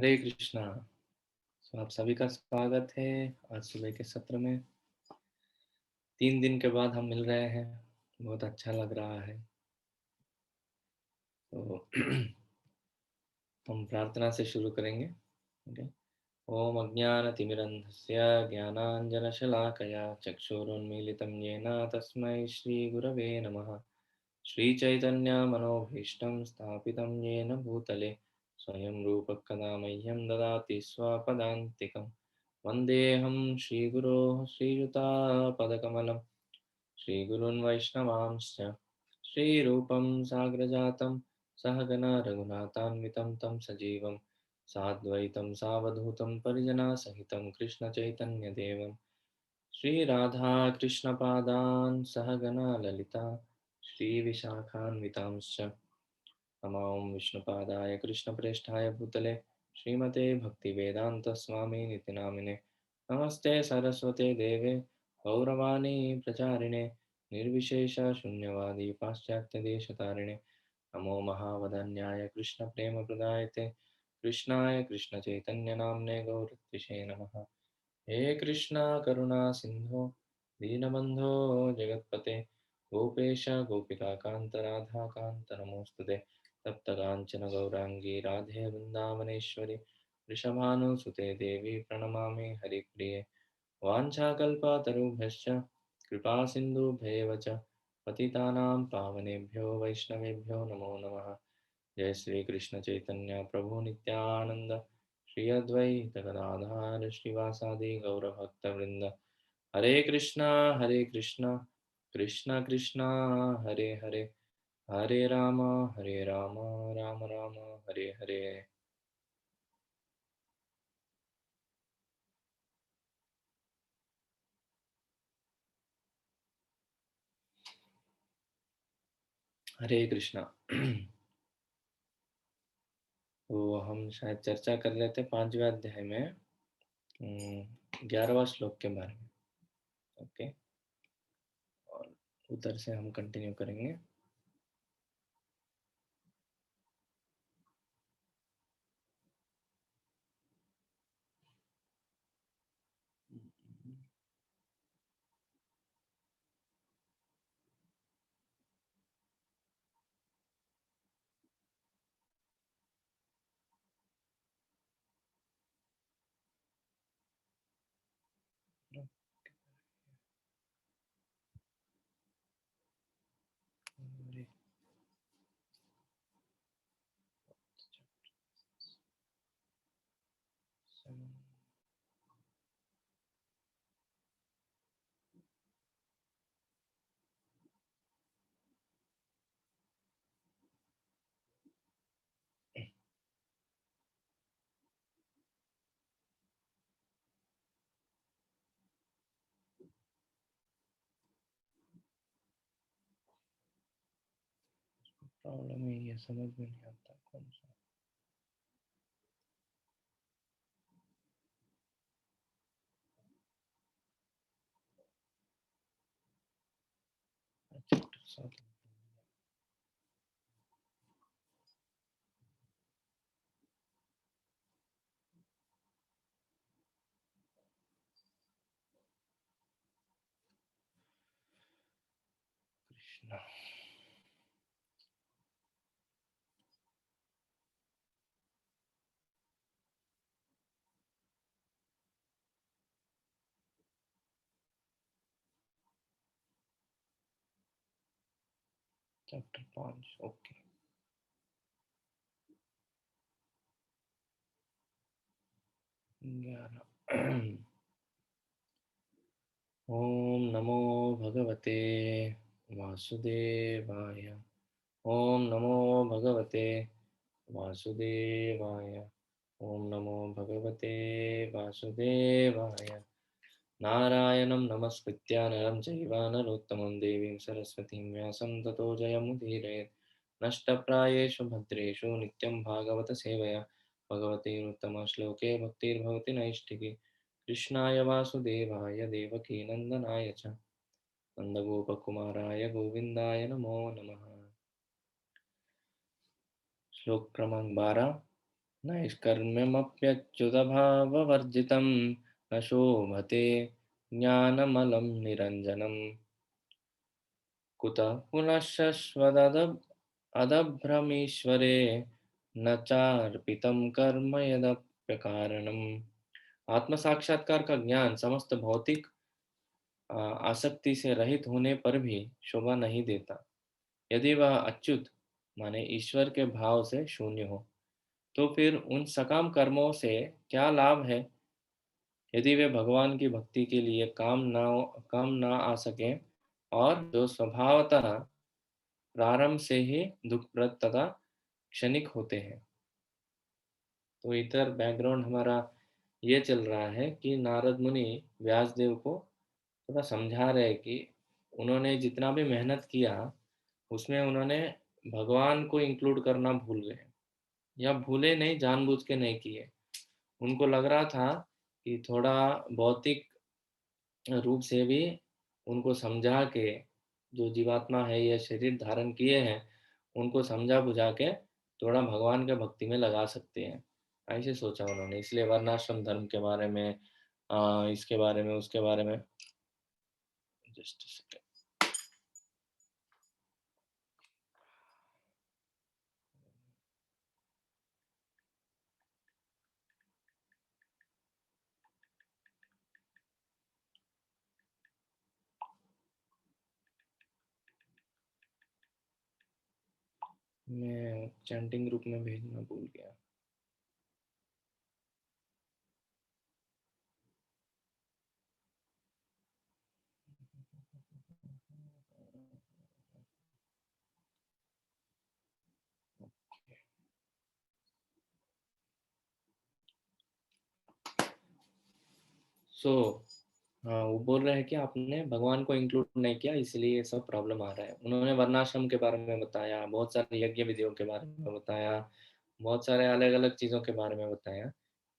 हरे कृष्णा। आप सभी का स्वागत है आज सुबह के सत्र में। 3 दिन के बाद हम मिल रहे हैं, बहुत अच्छा लग रहा है। तो हम प्रार्थना से शुरू करेंगे। ओके। ओम अज्ञानतिमिरन्धस्य ज्ञानाञ्जनशलाकया चक्षुरुन्मीलितं येन तस्मै श्रीगुरवे नमः। श्रीचैतन्यमनोभीष्टं स्थापितं येन भूतले स्वयं रूपः कदा मह्यं ददाति स्वपदान्तिकं। वन्देऽहं श्रीगुरोः श्रीयुतापदकमलं श्रीगुरून् वैष्णवांश्च श्रीरूपं साग्रजातं सहगना रघुनाथान्वितं तं सजीवं साद्वैतं सावधूतं परिजनसहितं कृष्णचैतन्यदेवं श्रीराधाकृष्णपादान् सहगना ललिता श्रीविशाखान्वितांश्च नमां विष्णुपादाय कृष्णप्रेष्ठाय भूतले श्रीमते भक्तिवेदान्तस्वामी निति नामिने नमस्ते सरस्वते देवे गौरवाणी प्रचारिणे निर्विशेष शून्यवादी पाश्चात्यदेशतारिणे नमो महावदन्याय कृष्णप्रेमप्रदायते कृष्णाय कृष्णचैतन्यनाम्ने गौरत्विषे नमः। हे कृष्णा करुणा सिंधो दीनबंधो जगत्पते गोपेश गोपिकाकांत राधाकांत नमोस्तुते तप्त कांचन गौरांगी राधे वृंदावनेश्वरी वृषभानुसुते देवी प्रणमामि हरिप्रिये वाञ्छाकल्पतरुभ्यश्च कृपा सिन्धुभ्येव च पतितानां पावनेभ्यो वैष्णवेभ्यो नमो नमः। जय श्री कृष्ण चैतन्य प्रभु नित्यानंद श्री अद्वैत गदाधर श्रीवासादि गौरभक्तवृंद। हरे कृष्णा कृष्ण कृष्ण हरे हरे हरे राम राम राम हरे हरे। हरे कृष्णा। तो हम शायद चर्चा कर रहे थे 5वें अध्याय में 11वां श्लोक के बारे में। ओके, और उधर से हम कंटिन्यू करेंगे। प्रॉब्लम है ये, समझ में नहीं आता कौन सा। चैप्टर 7। कृष्णा। चैप्टर 5। ओके। 11। ओम नमो भगवते वासुदेवाय। ओम नमो भगवते वासुदेवाय। ओम नमो भगवते वासुदेवाय। नारायणं नमस्कृत्य नरं चैव नरोत्तमं देवीं सरस्वतीं व्यासं ततो जयमुदीरयेत्। नष्टप्रायेषु भद्रेषु नित्यं भागवत सेवया भगवते उत्तमश्लोके भक्तिर्भवति नैष्ठिकी। कृष्णाय वासुदेवाय देवकी नन्दनाय च नन्दगोपकुमाराय गोविन्दाय नमो नमः। श्लोक क्रमांक 12। नैष्कर्म्यमप्यच्युतभाववर्जितं न शोभते ज्ञानमलं निरञ्जनम् कुतः अदभ्रमीश्वरे न चार्पितं कर्म यदप्यकारणम्। आत्म साक्षात्कार का ज्ञान समस्त भौतिक आसक्ति से रहित होने पर भी शोभा नहीं देता। यदि वह अच्युत माने ईश्वर के भाव से शून्य हो तो फिर उन सकाम कर्मों से क्या लाभ है यदि वे भगवान की भक्ति के लिए काम ना आ सके और जो स्वभावतः प्रारंभ से ही दुखप्रद तथा क्षणिक होते हैं। तो इधर बैकग्राउंड हमारा ये चल रहा है कि नारद मुनि व्यासदेव को थोड़ा समझा रहे हैं कि उन्होंने जितना भी मेहनत किया उसमें उन्होंने भगवान को इंक्लूड करना भूल गए, या भूले नहीं, जानबूझ के नहीं किए। उनको लग रहा था कि थोड़ा भौतिक रूप से भी उनको समझा के, जो जीवात्मा है ये शरीर धारण किए हैं, उनको समझा बुझा के थोड़ा भगवान के भक्ति में लगा सकते हैं, ऐसे सोचा उन्होंने। इसलिए वर्णाश्रम धर्म के बारे में, इसके बारे में, उसके बारे में। जस्ट सेकेंड, मैं चैंटिंग ग्रुप में भेजना भूल गया। सो वो बोल रहे हैं कि आपने भगवान को इंक्लूड नहीं किया, इसलिए ये सब प्रॉब्लम आ रहा है। उन्होंने वर्णाश्रम के बारे में बताया, बहुत सारे यज्ञ विधियों के बारे में बताया, बहुत सारे अलग अलग चीज़ों के बारे में बताया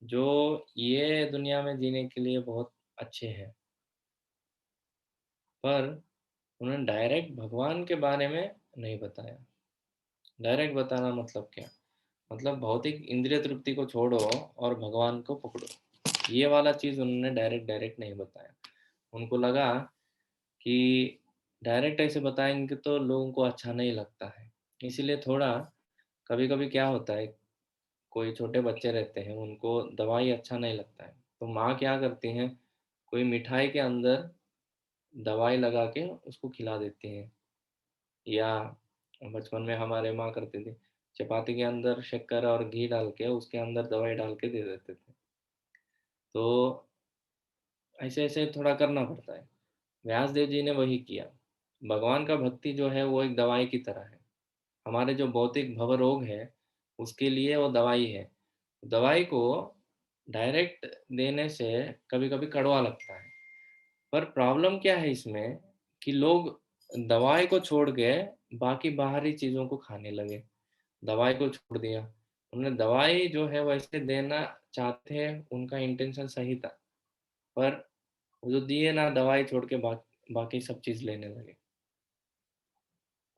जो ये दुनिया में जीने के लिए बहुत अच्छे हैं। पर उन्होंने डायरेक्ट भगवान के बारे में नहीं बताया। डायरेक्ट बताना मतलब क्या? मतलब भौतिक इंद्रिय तृप्ति को छोड़ो और भगवान को पकड़ो, ये वाला चीज़ उन्होंने डायरेक्ट डायरेक्ट नहीं बताया। उनको लगा कि डायरेक्ट ऐसे बताएंगे तो लोगों को अच्छा नहीं लगता है, इसीलिए थोड़ा, कभी कभी क्या होता है, कोई छोटे बच्चे रहते हैं उनको दवाई अच्छा नहीं लगता है, तो माँ क्या करती हैं, कोई मिठाई के अंदर दवाई लगा के उसको खिला देती हैं। या बचपन में हमारे माँ करती थी, चपाती के अंदर शक्कर और घी डाल के उसके अंदर दवाई डाल के दे देते थे। तो ऐसे ऐसे थोड़ा करना पड़ता है। व्यासदेव जी ने वही किया। भगवान का भक्ति जो है वो एक दवाई की तरह है। हमारे जो भौतिक भव रोग है उसके लिए वो दवाई है। दवाई को डायरेक्ट देने से कभी कभी कड़वा लगता है, पर प्रॉब्लम क्या है इसमें कि लोग दवाई को छोड़ के बाकी बाहरी चीज़ों को खाने लगे। दवाई को छोड़ दिया उन्होंने, दवाई जो है वैसे देना चाहते हैं, उनका इंटेंशन सही था, पर वो जो दिए ना, दवाई छोड़ के बाकी सब चीज़ लेने लगे।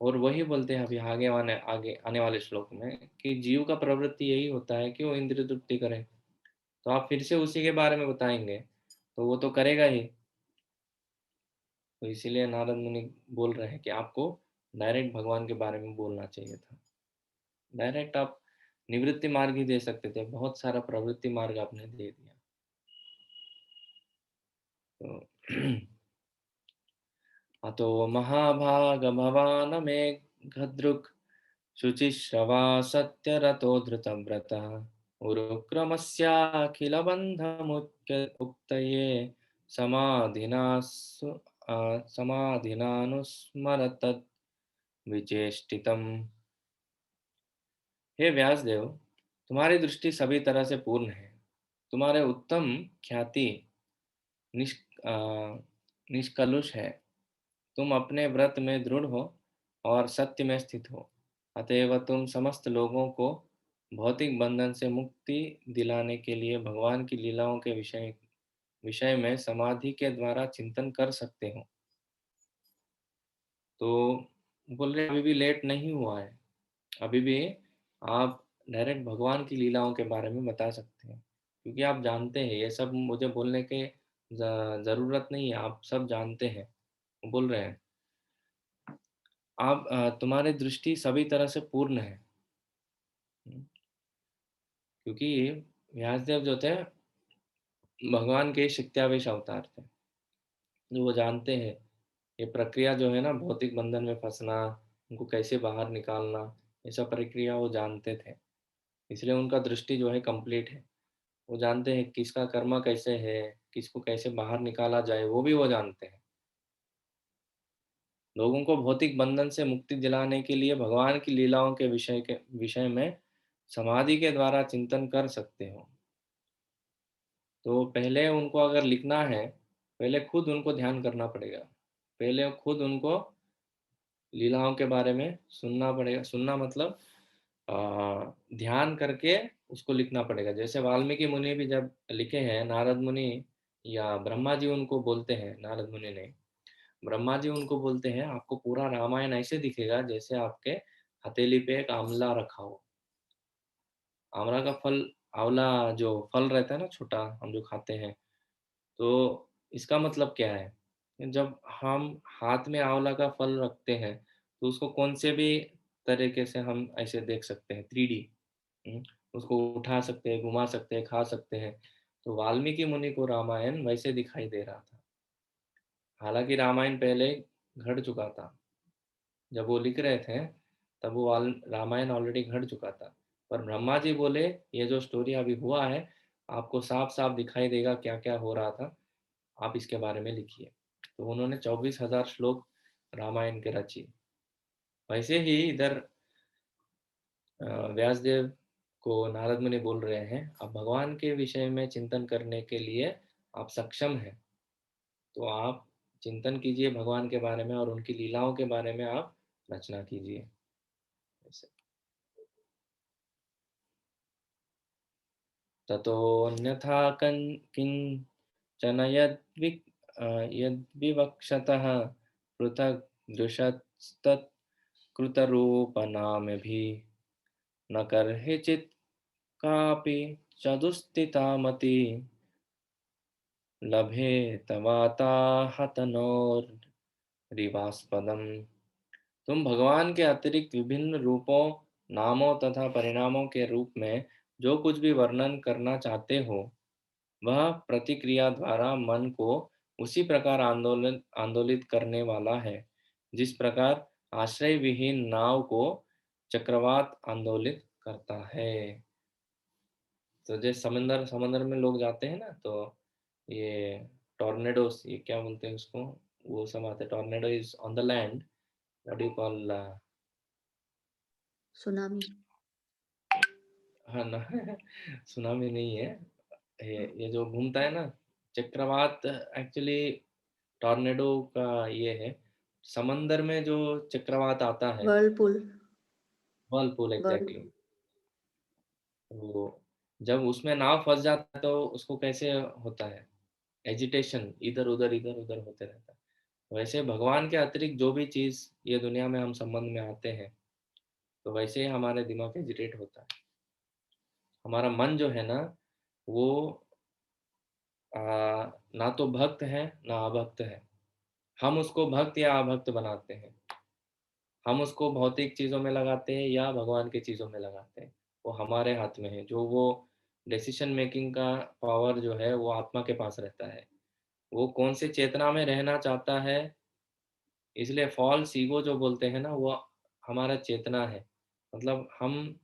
और वही बोलते हैं अभी आगे आने वाले श्लोक में कि जीव का प्रवृत्ति यही होता है कि वो इंद्रिय तृप्ति करे। तो आप फिर से उसी के बारे में बताएंगे तो वो तो करेगा ही। तो इसीलिए नारद मुनि बोल रहे हैं कि आपको डायरेक्ट भगवान के बारे में बोलना चाहिए था। डायरेक्ट आप निवृत्ति मार्ग ही दे सकते थे, बहुत सारा प्रवृत्ति मार्ग आपने दे दिया। तो अतो महाभाग भवान में घदृक् शुचिश्रवा सत्यरतो धृतव्रतः उरुक्रमस्याखिलबन्धमुच्य उक्तये समाधिनानुस्मरतत् विचेष्टितम्। हे व्यासदेव, तुम्हारी दृष्टि सभी तरह से पूर्ण है। तुम्हारे उत्तम ख्याति निष् अ, निष्कलुष है। तुम अपने व्रत में दृढ़ हो और सत्य में स्थित हो। अतएव तुम समस्त लोगों को भौतिक बंधन से मुक्ति दिलाने के लिए भगवान की लीलाओं के विषय विषय में समाधि के द्वारा चिंतन कर सकते हो। तो बोल रहे अभी भी लेट नहीं हुआ है, अभी भी आप डायरेक्ट भगवान की लीलाओं के बारे में बता सकते हैं, क्योंकि आप जानते हैं, ये सब मुझे बोलने के ज़रूरत नहीं है, आप सब जानते हैं। वो बोल रहे हैं, आप तुम्हारी दृष्टि सभी तरह से पूर्ण है। हुँ, क्योंकि व्यासदेव जो थे, भगवान के शक्त्यावेश अवतार थे। जो वो जानते हैं, ये प्रक्रिया जो है ना, भौतिक बंधन में फँसना, उनको कैसे बाहर निकालना, ये सब प्रक्रिया वो जानते थे। इसलिए उनका दृष्टि जो है कंप्लीट है। वो जानते हैं किसका कर्म कैसे है, किसको कैसे बाहर निकाला जाए, वो भी वो जानते हैं। लोगों को भौतिक बंधन से मुक्ति दिलाने के लिए भगवान की लीलाओं के विषय में समाधि के द्वारा चिंतन कर सकते हो। तो पहले उनको अगर लिखना है, पहले खुद उनको ध्यान करना पड़ेगा। पहले खुद उनको लीलाओं के बारे में सुनना पड़ेगा। सुनना मतलब ध्यान करके उसको लिखना पड़ेगा। जैसे वाल्मीकि मुनि भी जब लिखे हैं, नारद मुनि या ब्रह्मा जी उनको बोलते हैं, नारद मुनि ने, ब्रह्मा जी उनको बोलते हैं, आपको पूरा रामायण ऐसे दिखेगा जैसे आपके हथेली पे एक आंवला रखा हो। आंवला का फल, आंवला जो फल रहता है ना छोटा, हम जो खाते हैं, तो इसका मतलब क्या है? जब हम हाथ में आंवला का फल रखते हैं, तो उसको कौन से भी तरीके से हम ऐसे देख सकते हैं, 3D। हुँ, उसको उठा सकते हैं, घुमा सकते हैं, खा सकते हैं। तो वाल्मीकि मुनि को रामायण वैसे दिखाई दे रहा था। हालाँकि रामायण पहले घट चुका था। जब वो लिख रहे थे, तब वो रामायण ऑलरेडी घट चुका था। पर ब्रह्मा जी बोले, ये जो स्टोरी अभी हुआ है, आपको साफ-साफ दिखाई देगा क्या-क्या हो रहा था, आप इसके बारे में लिखिए। तो उन्होंने 24,000 श्लोक रामायण के रची। वैसे ही इधर व्यासदेव को नारद मुनि बोल रहे हैं, आप भगवान के विषय में चिंतन करने के लिए आप सक्षम हैं, तो आप चिंतन कीजिए भगवान के बारे में और उनकी लीलाओं के बारे में आप रचना कीजिए। ऐसे। ततोऽन्यथा किञ्चन यद्विवक्षतः पृथग्दृशस्तत्कृतरूपनामभिः न कर्हिचित् कापि चतुस्थिता मतिः लभेतवाताहतनोर्विवास्पदम्। तुम भगवान के अतिरिक्त विभिन्न रूपों, नामों तथा परिणामों के रूप में जो कुछ भी वर्णन करना चाहते हो, वह प्रतिक्रिया द्वारा मन को उसी प्रकार आंदोलित करने वाला है, जिस प्रकार आश्रय विहीन नाव को चक्रवात आंदोलित करता है। तो जैसे समंदर समंदर में लोग जाते हैं ना, तो ये टॉर्नेडोस, ये क्या बोलते हैं उसको, वो सब आते हैं। Tornado is on the land, what do you call? Tsunami. हाँ ना। सुनामी नहीं है, ये जो घूमता है ना, चक्रवात एक्चुअली टॉर्नेडो का ये है। समंदर में जो चक्रवात आता है, वर्लपुल। Whirlpool whorl exactly. वो जब उसमें नाव फंस जाता है, तो उसको कैसे होता है, एजिटेशन, इधर उधर होते रहता है। वैसे भगवान के अतिरिक्त जो भी चीज़ ये दुनिया में हम संबंध में आते हैं, तो वैसे ही हमारे दिमाग एजिटेट होता है। हमारा मन जो है ना, वो आ, ना तो भक्त है ना अभक्त है। हम उसको भक्त या अभक्त बनाते हैं। हम उसको भौतिक चीज़ों में लगाते हैं या भगवान की चीज़ों में लगाते हैं, वो हमारे हाथ में है। जो वो डिसीजन मेकिंग का पावर जो है, वो आत्मा के पास रहता है। वो कौन से चेतना में रहना चाहता है, इसलिए फॉल्स ईगो जो बोलते हैं ना, वो हमारा चेतना है। मतलब हम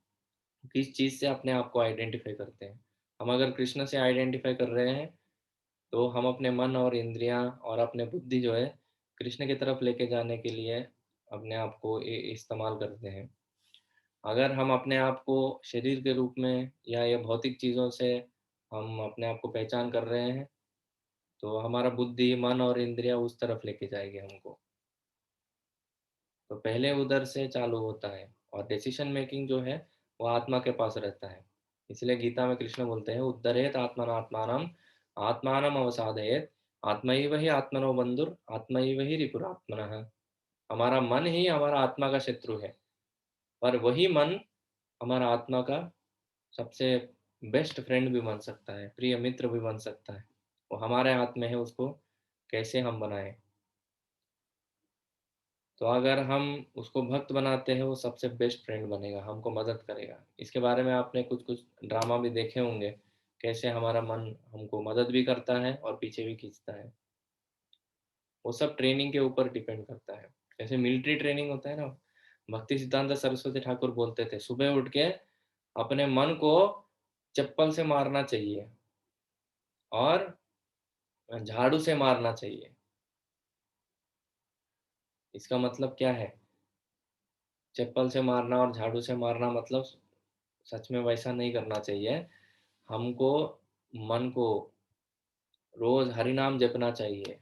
किस चीज़ से अपने आप को आइडेंटिफ़ाई करते हैं। हम अगर कृष्ण से आइडेंटिफ़ाई कर रहे हैं, तो हम अपने मन और इंद्रियाँ और अपने बुद्धि जो है, कृष्ण की तरफ लेके जाने के लिए अपने आप को इस्तेमाल करते हैं। अगर हम अपने आप को शरीर के रूप में या ये भौतिक चीज़ों से हम अपने आप को पहचान कर रहे हैं, तो हमारा बुद्धि, मन और इंद्रियाँ उस तरफ लेके जाएगी हमको। तो पहले उधर से चालू होता है, और डिसीजन मेकिंग जो है, वो आत्मा के पास रहता है। इसलिए गीता में कृष्ण बोलते हैं, उद्धरेत आत्मनात्मानम आत्मानम अवसादयेत आत्मैव ही आत्मनो बंधुर आत्मैव ही रिपुरात्मनः। हमारा मन ही हमारा आत्मा का शत्रु है, पर वही मन हमारा आत्मा का सबसे बेस्ट फ्रेंड भी बन सकता है, प्रिय मित्र भी बन सकता है। वो हमारे हाथ में है उसको कैसे हम बनाएं। तो अगर हम उसको भक्त बनाते हैं वो सबसे बेस्ट फ्रेंड बनेगा, हमको मदद करेगा। इसके बारे में आपने कुछ कुछ ड्रामा भी देखे होंगे, कैसे हमारा मन हमको मदद भी करता है और पीछे भी खींचता है। वो सब ट्रेनिंग के ऊपर डिपेंड करता है। जैसे मिलिट्री ट्रेनिंग होता है ना, भक्ति सिद्धांत सरस्वती ठाकुर बोलते थे सुबह उठ के अपने मन को चप्पल से मारना चाहिए और झाड़ू से मारना चाहिए। इसका मतलब क्या है? चप्पल से मारना और झाड़ू से मारना मतलब सच में वैसा नहीं करना चाहिए। हमको मन को रोज हरि नाम जपना चाहिए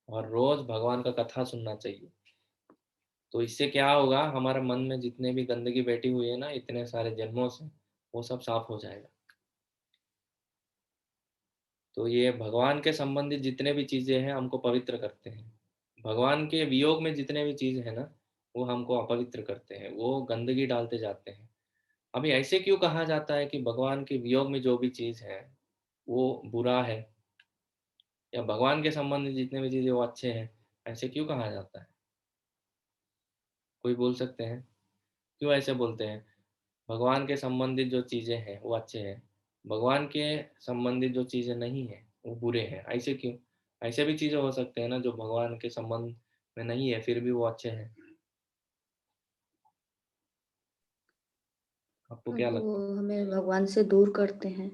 और रोज भगवान का कथा सुनना चाहिए। तो इससे क्या होगा, हमारे मन में जितने भी गंदगी बैठी हुई है ना इतने सारे जन्मों से, वो सब साफ हो जाएगा। तो ये भगवान के संबंधित जितने भी चीजें हैं हमको पवित्र करते हैं। भगवान के वियोग में जितने भी चीज है ना वो हमको अपवित्र करते हैं, वो गंदगी डालते जाते हैं। अभी ऐसे क्यों कहा जाता है कि भगवान के वियोग में जो भी चीज है वो बुरा है, या भगवान के संबंधित जितने भी चीजें वो अच्छे हैं, ऐसे क्यों कहा जाता है? कोई बोल सकते हैं क्यों ऐसे बोलते हैं? भगवान के संबंधित जो चीजें हैं वो अच्छे हैं, भगवान के संबंधित जो चीजें नहीं है वो बुरे हैं, ऐसे क्यों? ऐसे भी चीजें हो सकते हैं ना जो भगवान के संबंध में नहीं है फिर भी वो अच्छे हैं। आपको क्या वो लगता हमें भगवान से दूर करते हैं। है?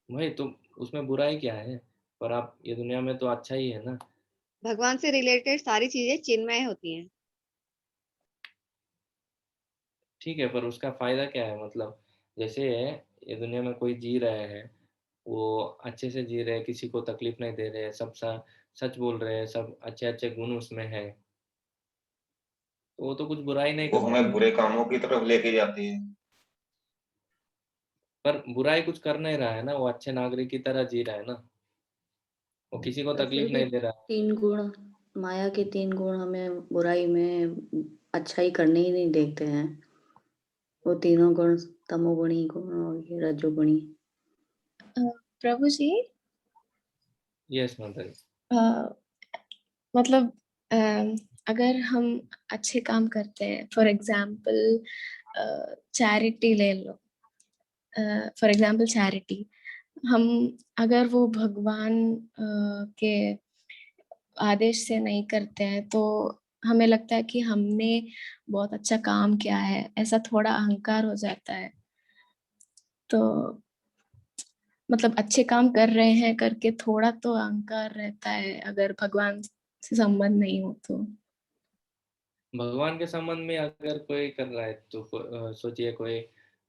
वही तो, उसमें बुराई क्या है? पर आप ये दुनिया में तो अच्छा ही है ना। भगवान से रिलेटेड सारी चीजें चिन्मय होती हैं। ठीक है, पर उसका फायदा क्या है? मतलब जैसे ये दुनिया में कोई जी रहे हैं, वो अच्छे से जी रहे हैं, किसी को तकलीफ नहीं दे रहे हैं, सब सच बोल रहे हैं, सब अच्छे अच्छे गुण उसमें है, तो वो तो कुछ बुराई नहीं वो कर रहा। हमें बुरे कामों की तरफ लेके जाती है। पर बुराई कुछ कर नहीं रहा है ना, वो अच्छे नागरिक की तरह जी रहा है ना, वो किसी को पर फिर तकलीफ भी नहीं दे रहा है। 3 गुण, माया के 3 गुण हमें बुराई में अच्छाई करने ही नहीं देते हैं। वो तीनों गुण, तमोगुणी गुण और ये रजोगुणी। प्रभु जी, यस माता जी। मतलब अगर हम अच्छे काम करते हैं, फॉर एग्जाम्पल चैरिटी ले लो, फॉर एग्जाम्पल चैरिटी, हम अगर वो भगवान के आदेश से नहीं करते हैं तो हमें लगता है कि हमने बहुत अच्छा काम किया है, ऐसा थोड़ा अहंकार हो जाता है। तो मतलब अच्छे काम कर रहे हैं करके थोड़ा तो अहंकार रहता है अगर भगवान से संबंध नहीं हो तो। भगवान के संबंध में अगर कोई कर रहा है तो सोचिए कोई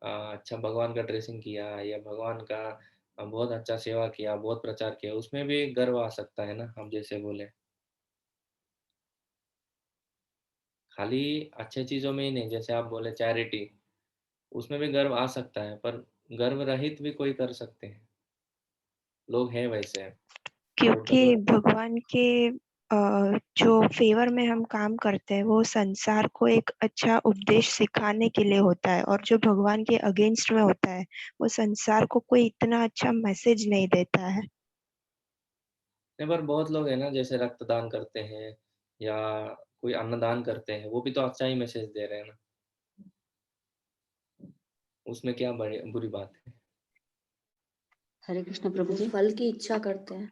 अच्छा भगवान का ड्रेसिंग किया या भगवान का बहुत अच्छा सेवा किया, बहुत प्रचार किया, उसमें भी गर्व आ सकता है ना, हम जैसे बोले। खाली अच्छे चीजों में ही नहीं, जैसे आप बोले चैरिटी, उसमें भी गर्व आ सकता है, पर गर्व रहित भी कोई कर सकते हैं, लोग हैं वैसे। और क्योंकि भगवान के जो फेवर में हम काम करते हैं वो संसार को एक अच्छा उपदेश सिखाने के लिए होता है, और जो भगवान के अगेंस्ट में होता है वो संसार को कोई इतना अच्छा मैसेज नहीं देता है। नहीं, पर बहुत लोग हैं ना जैसे रक्तदान करते हैं या कोई अन्नदान करते हैं, वो भी तो अच्छा ही मैसेज दे रहे हैं ना, उसमें क्या बुरी बात है? हरे कृष्ण प्रभु जी। फल की इच्छा करते हैं।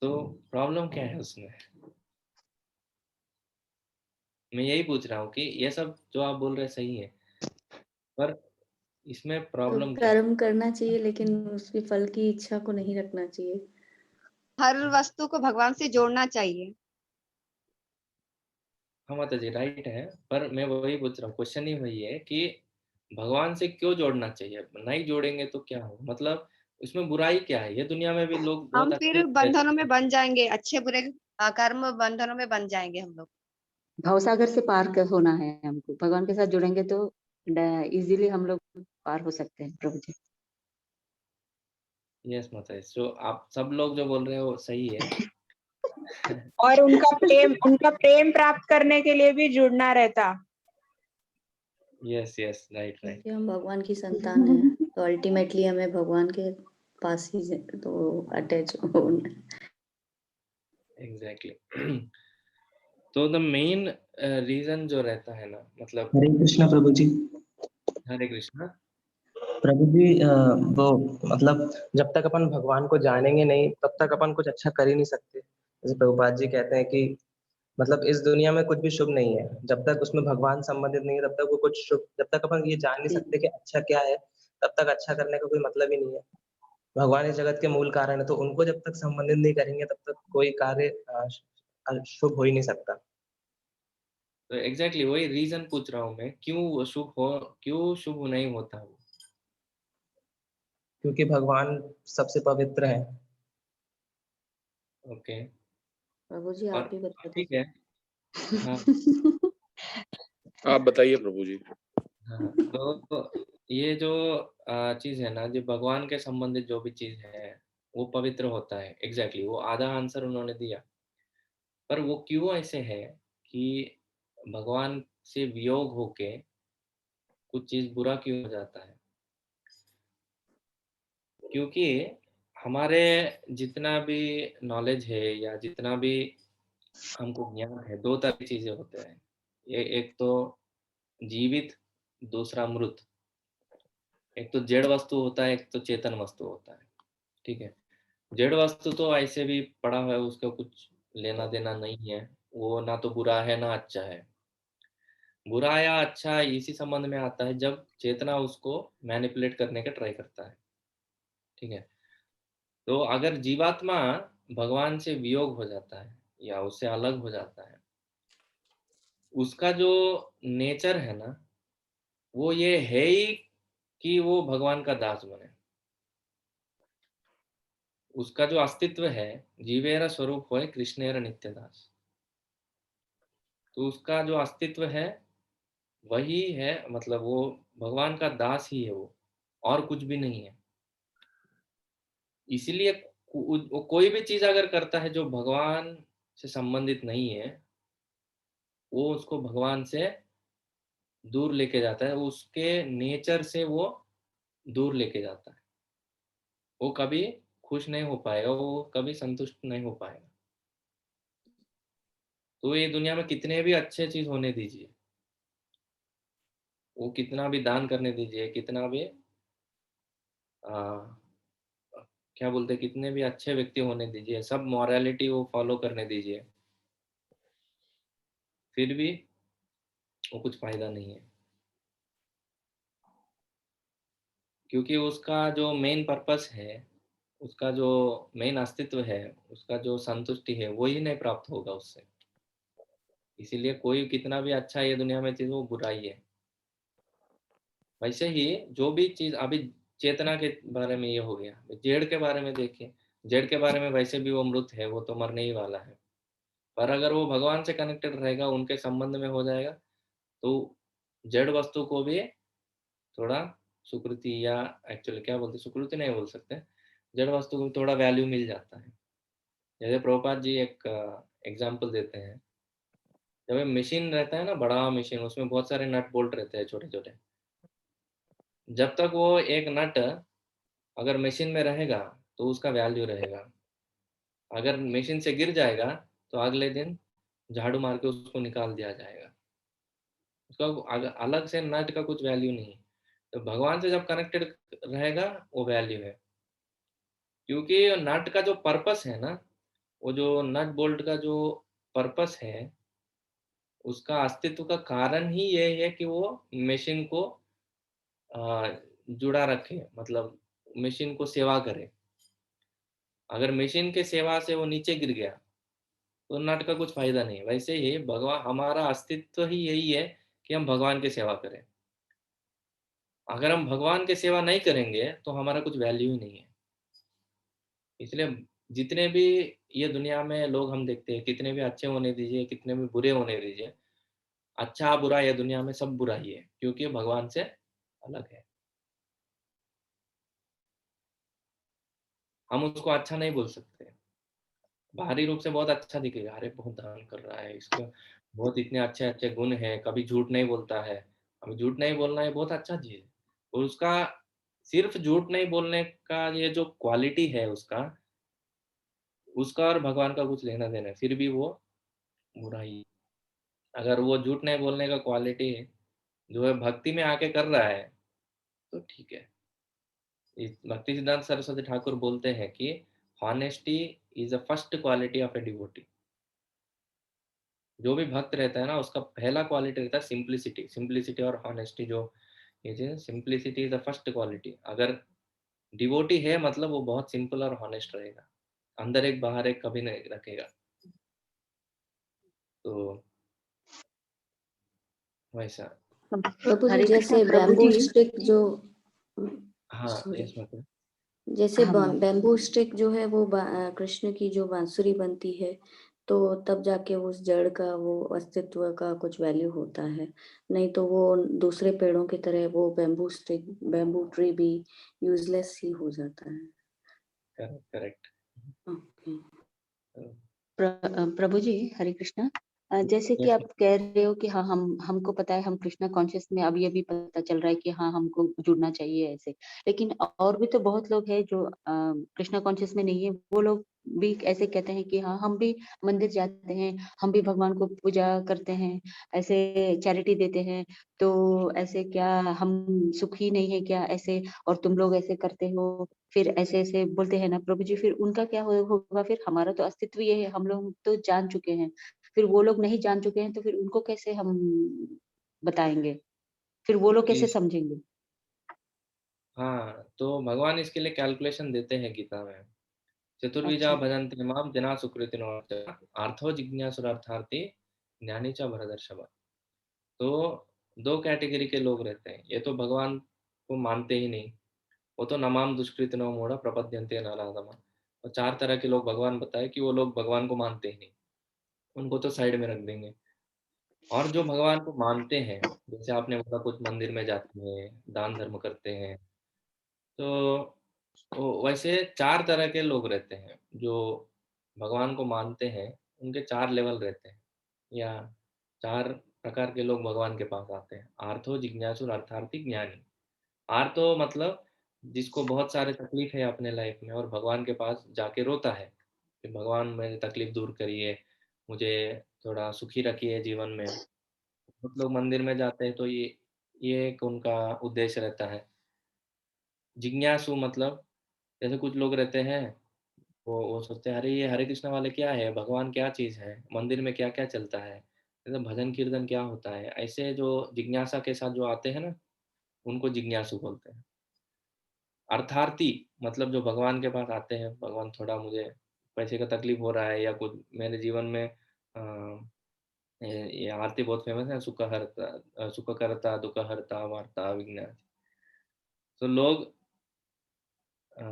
तो प्रॉब्लम क्या है उसमें? मैं यही पूछ रहा हूँ कि ये सब जो आप बोल रहे हैं सही है, पर इसमें तो प्रॉब्लम क्या है? कर्म करना चाहिए लेकिन उसकी फल की इच्छा को नहीं रखना चाहिए। हर वस्तु को भगवान से जोड़ना चाहिए। हाँ माता जी, राइट है, पर मैं वही पूछ रहा हूँ, क्वेश्चन ही वही है कि भगवान से क्यों जोड़ना चाहिए? नहीं जोड़ेंगे तो क्या हो, मतलब उसमें बुराई क्या है? ये दुनिया में भी लोग हम बहुत अच्छे फिर से बंधनों रहते में हैं। बन जाएंगे, अच्छे बुरे कर्म बंधनों में बन जाएंगे हम लोग। भवसागर से होना है हमको, भगवान के साथ जुड़ेंगे तो इजीली हम लोग पार हो सकते हैं प्रभु जी। यस माता जी, तो आप सब लोग जो बोल रहे हो वो सही है। और उनका प्रेम प्राप्त करने के लिए भी जुड़ना रहता। Yes yes, right right. क्योंकि हम भगवान की संतान हैं, तो अल्टीमेटली हमें भगवान के पास ही तो अटैच होना है। एग्जैक्टली। तो द मेन रीजन जो रहता है ना, मतलब हरे कृष्णा प्रभु जी। हरे कृष्णा। प्रभु जी वो मतलब जब तक अपन भगवान को जानेंगे नहीं तब तक अपन कुछ अच्छा कर ही नहीं सकते। जैसे प्रभुपाद जी कहते हैं कि मतलब इस दुनिया में कुछ भी शुभ नहीं है जब तक उसमें भगवान संबंधित नहीं है, तब तक वो कुछ शुभ, जब तक अपन ये जान नहीं सकते कि अच्छा क्या है तब तक अच्छा करने का कोई मतलब ही नहीं है। भगवान इस जगत के मूल कारण है, तो उनको जब तक संबंधित नहीं करेंगे तब तक कोई कार्य शुभ हो ही नहीं सकता। तो एग्जैक्टली वही रीजन पूछ रहा हूँ मैं, क्यों वो शुभ हो, क्यों शुभ नहीं होता वो? क्योंकि भगवान सबसे पवित्र है। ओके। प्रभु जी और आप ही बता ठीक है। दीजिए। हाँ आप बताइए प्रभु जी। हाँ, तो ये जो चीज है ना, जो भगवान के संबंधित जो भी चीज है वो पवित्र होता है। एग्जैक्टली वो आधा आंसर उन्होंने दिया। पर वो क्यों ऐसे है कि भगवान से वियोग होके कुछ चीज बुरा क्यों हो जाता है? क्योंकि हमारे जितना भी नॉलेज है या जितना भी हमको ज्ञान है, दो तरह की चीजें होते हैं। ये एक तो जीवित, दूसरा मृत। एक तो जड़ वस्तु होता है, एक तो चेतन वस्तु होता है। ठीक है। जड़ वस्तु तो ऐसे भी पड़ा हुआ है, उसका कुछ लेना देना नहीं है। वो ना तो बुरा है ना अच्छा है। बुरा या अच्छा इसी संबंध में आता है जब चेतना उसको मैनिपुलेट करने का ट्राई करता है। ठीक है। तो अगर जीवात्मा भगवान से वियोग हो जाता है या उससे अलग हो जाता है, उसका जो नेचर है ना, वो ये है ही कि वो भगवान का दास बने। उसका जो अस्तित्व है, जीवेरा स्वरूप होए कृष्णेर नित्य दास। तो उसका जो अस्तित्व है वही है, मतलब वो भगवान का दास ही है वो, और कुछ भी नहीं है। इसीलिए वो कोई भी चीज अगर करता है जो भगवान से संबंधित नहीं है, वो उसको भगवान से दूर लेके जाता है, उसके नेचर से वो दूर लेके जाता है। वो कभी खुश नहीं हो पाएगा, वो कभी संतुष्ट नहीं हो पाएगा। तो ये दुनिया में कितने भी अच्छे चीज होने दीजिए, वो कितना भी दान करने दीजिए, कितना भी आ, क्या बोलते हैं, कितने भी अच्छे व्यक्ति होने दीजिए, सब मॉरलिटी वो फॉलो करने दीजिए, फिर भी वो कुछ फायदा नहीं है। क्योंकि उसका जो मेन पर्पस है, उसका जो मेन अस्तित्व है, उसका जो संतुष्टि है, वो ही नहीं प्राप्त होगा उससे। इसीलिए कोई कितना भी अच्छा ये दुनिया में चीज, वो बुराई है। वैसे ही जो भी चीज अभी चेतना के बारे में ये हो गया, जेड़ के बारे में देखिए। जेड़ के बारे में वैसे भी वो मृत है, वो तो मरने ही वाला है। पर अगर वो भगवान से कनेक्टेड रहेगा, उनके संबंध में हो जाएगा, तो जड़ वस्तु को भी थोड़ा सुकृति, या एक्चुअली क्या बोलते, सुकृति नहीं बोल सकते, जड़ वस्तु को भी थोड़ा वैल्यू मिल जाता है। जैसे प्रभुपाद जी एक एग्जाम्पल देते हैं। जब मशीन रहता है ना, बड़ा मशीन, उसमें बहुत सारे नट बोल्ट रहते हैं छोटे छोटे। जब तक वो एक नट अगर मशीन में रहेगा तो उसका वैल्यू रहेगा। अगर मशीन से गिर जाएगा तो अगले दिन झाड़ू मार के उसको निकाल दिया जाएगा। उसका अलग से नट का कुछ वैल्यू नहीं। तो भगवान से जब कनेक्टेड रहेगा, वो वैल्यू है। क्योंकि नट का जो पर्पस है ना, वो जो नट बोल्ट का जो पर्पस है, उसका अस्तित्व का कारण ही ये है कि वो मशीन को जुड़ा रखे, मतलब मशीन को सेवा करे। अगर मशीन के सेवा से वो नीचे गिर गया तो नट का कुछ फायदा नहीं। वैसे ही भगवान, हमारा अस्तित्व ही यही है कि हम भगवान की सेवा करें। अगर हम भगवान की सेवा नहीं करेंगे तो हमारा कुछ वैल्यू ही नहीं है। इसलिए जितने भी ये दुनिया में लोग हम देखते हैं, कितने भी अच्छे होने दीजिए, कितने भी बुरे होने दीजिए, अच्छा बुरा ये दुनिया में सब बुरा ही है, क्योंकि भगवान से अलग है। हम उसको अच्छा नहीं बोल सकते। बाहरी रूप से बहुत अच्छा दिखेगा, अरे बहुत दान कर रहा है, इसका बहुत इतने अच्छे अच्छे गुण है, कभी झूठ नहीं बोलता है, हमें झूठ नहीं बोलना है, बहुत अच्छा चीज़ है। और उसका सिर्फ़ झूठ नहीं बोलने का ये जो क्वालिटी है उसका और भगवान का कुछ लेना-देना है, फिर भी वो बुराई है। अगर वो झूठ नहीं बोलने का क्वालिटी है, जो है भक्ति में आके कर रहा है, तो ठीक है। इस भक्ति सिद्धांत सरस्वती ठाकुर बोलते हैं कि honesty is the first quality of a devotee. जो भी भक्त रहता है ना, उसका पहला क्वालिटी रहता है सिंप्लिसिटी। सिंप्लिसिटी और हॉनेस्टी जो ये चीज़ है, simplicity is the first quality. अगर डिवोटी है मतलब वो बहुत सिंपल और हॉनेस्ट रहेगा। अंदर एक बाहर एक कभी नहीं रखेगा। तो वैसा। प्रभु जी हरे कृष्णा जैसे प्रभु बैम्बू जी। स्टिक जो हाँ, सॉरी यस मतलब जैसे हाँ मैम। बैम्बू स्टिक जो है वो कृष्ण की जो बांसुरी बनती है तो तब जाके उस जड़ का वो अस्तित्व का कुछ वैल्यू होता है, नहीं तो वो दूसरे पेड़ों की तरह वो बैम्बू ट्री भी यूजलेस ही हो जाता है। करेक्ट। ओके। प्रभु जी हरे कृष्णा। जैसे कि यस आप कह रहे हो कि हाँ हमको पता है, हम कृष्णा कॉन्शियस में अभी अभी पता चल रहा है कि हाँ हमको जुड़ना चाहिए ऐसे, लेकिन और भी तो बहुत लोग हैं जो कृष्णा कॉन्शियस में नहीं है, वो लोग भी ऐसे कहते हैं कि हाँ हम भी मंदिर जाते हैं, हम भी भगवान को पूजा करते हैं, ऐसे चैरिटी देते हैं, तो ऐसे क्या हम सुखी नहीं है क्या ऐसे, और तुम लोग ऐसे करते हो, फिर ऐसे ऐसे बोलते हैं ना प्रभु जी, फिर उनका क्या होगा, फिर हमारा तो अस्तित्व ये है, हम लोग तो जान चुके हैं, फिर वो लोग नहीं जान चुके हैं तो फिर उनको कैसे हम बताएंगे, फिर वो लोग कैसे यस। समझेंगे? हाँ, तो भगवान इसके लिए कैलकुलेशन देते हैं गीता में। चतुर्विधा अच्छा। भजन्ते माम जना सुकृतिनो अर्थो जिज्ञासुरार्थार्थी ज्ञानी च भरतर्षभ। तो दो कैटेगरी के लोग रहते हैं। ये तो भगवान को मानते ही नहीं, वो तो नमाम दुष्कृतिनो मूढ़ प्रपद्यन्ते नाराधमा। और चार तरह के लोग भगवान बताए कि वो लोग भगवान को मानते ही नहीं, उनको तो साइड में रख देंगे। और जो भगवान को मानते हैं, जैसे आपने बोला कुछ मंदिर में जाते हैं, दान धर्म करते हैं, तो वैसे चार तरह के लोग रहते हैं जो भगवान को मानते हैं। उनके चार लेवल रहते हैं, या चार प्रकार के लोग भगवान के पास आते हैं। आर्थो जिज्ञासु अर्थार्थी ज्ञानी। आर्थो मतलब जिसको बहुत सारे तकलीफ है अपने लाइफ में और भगवान के पास जाके रोता है कि भगवान मेरी तकलीफ दूर करिए, मुझे थोड़ा सुखी रखिए जीवन में। बहुत लोग मंदिर में जाते हैं, तो ये एक उनका उद्देश्य रहता है। जिज्ञासु मतलब जैसे कुछ लोग रहते हैं, वो सोचते हैं अरे ये हरे कृष्ण वाले क्या है, भगवान क्या चीज़ है, मंदिर में क्या क्या चलता है, जैसे भजन कीर्तन क्या होता है। ऐसे जो जिज्ञासा के साथ जो आते हैं ना, उनको जिज्ञासु बोलते हैं। अर्थार्थी मतलब जो भगवान के पास आते हैं, भगवान थोड़ा मुझे पैसे का तकलीफ हो रहा है या कुछ मेरे जीवन में ये आरती बहुत फेमस है, सुख हरता सुख करता दुख हरता वार्ता विघ्न। तो लोग अ,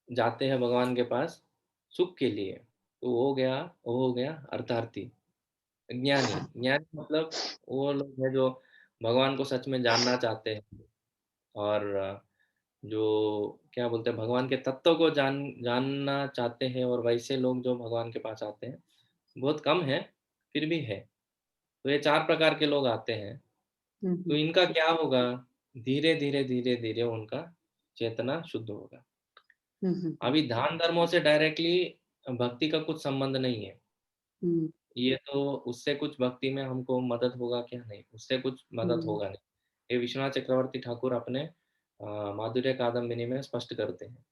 जाते हैं भगवान के पास सुख के लिए। तो वो हो गया अर्थार्थी। ज्ञानी ज्ञानी मतलब वो लोग हैं जो भगवान को सच में जानना चाहते हैं, और जो क्या बोलते हैं भगवान के तत्व को जानना चाहते हैं। और वैसे लोग जो भगवान के पास आते हैं बहुत कम है, फिर भी है। तो ये चार प्रकार के लोग आते हैं। तो हम्म। इनका क्या होगा, धीरे धीरे धीरे धीरे उनका चेतना शुद्ध होगा। हम्म। अभी दान धर्मों से डायरेक्टली भक्ति का कुछ संबंध नहीं है। हम्म। ये तो उससे कुछ भक्ति में हमको मदद होगा क्या, नहीं उससे कुछ मदद हम्म। होगा नहीं। ये विश्वनाथ चक्रवर्ती ठाकुर अपने माधुर्य कादम्बिनी में स्पष्ट करते हैं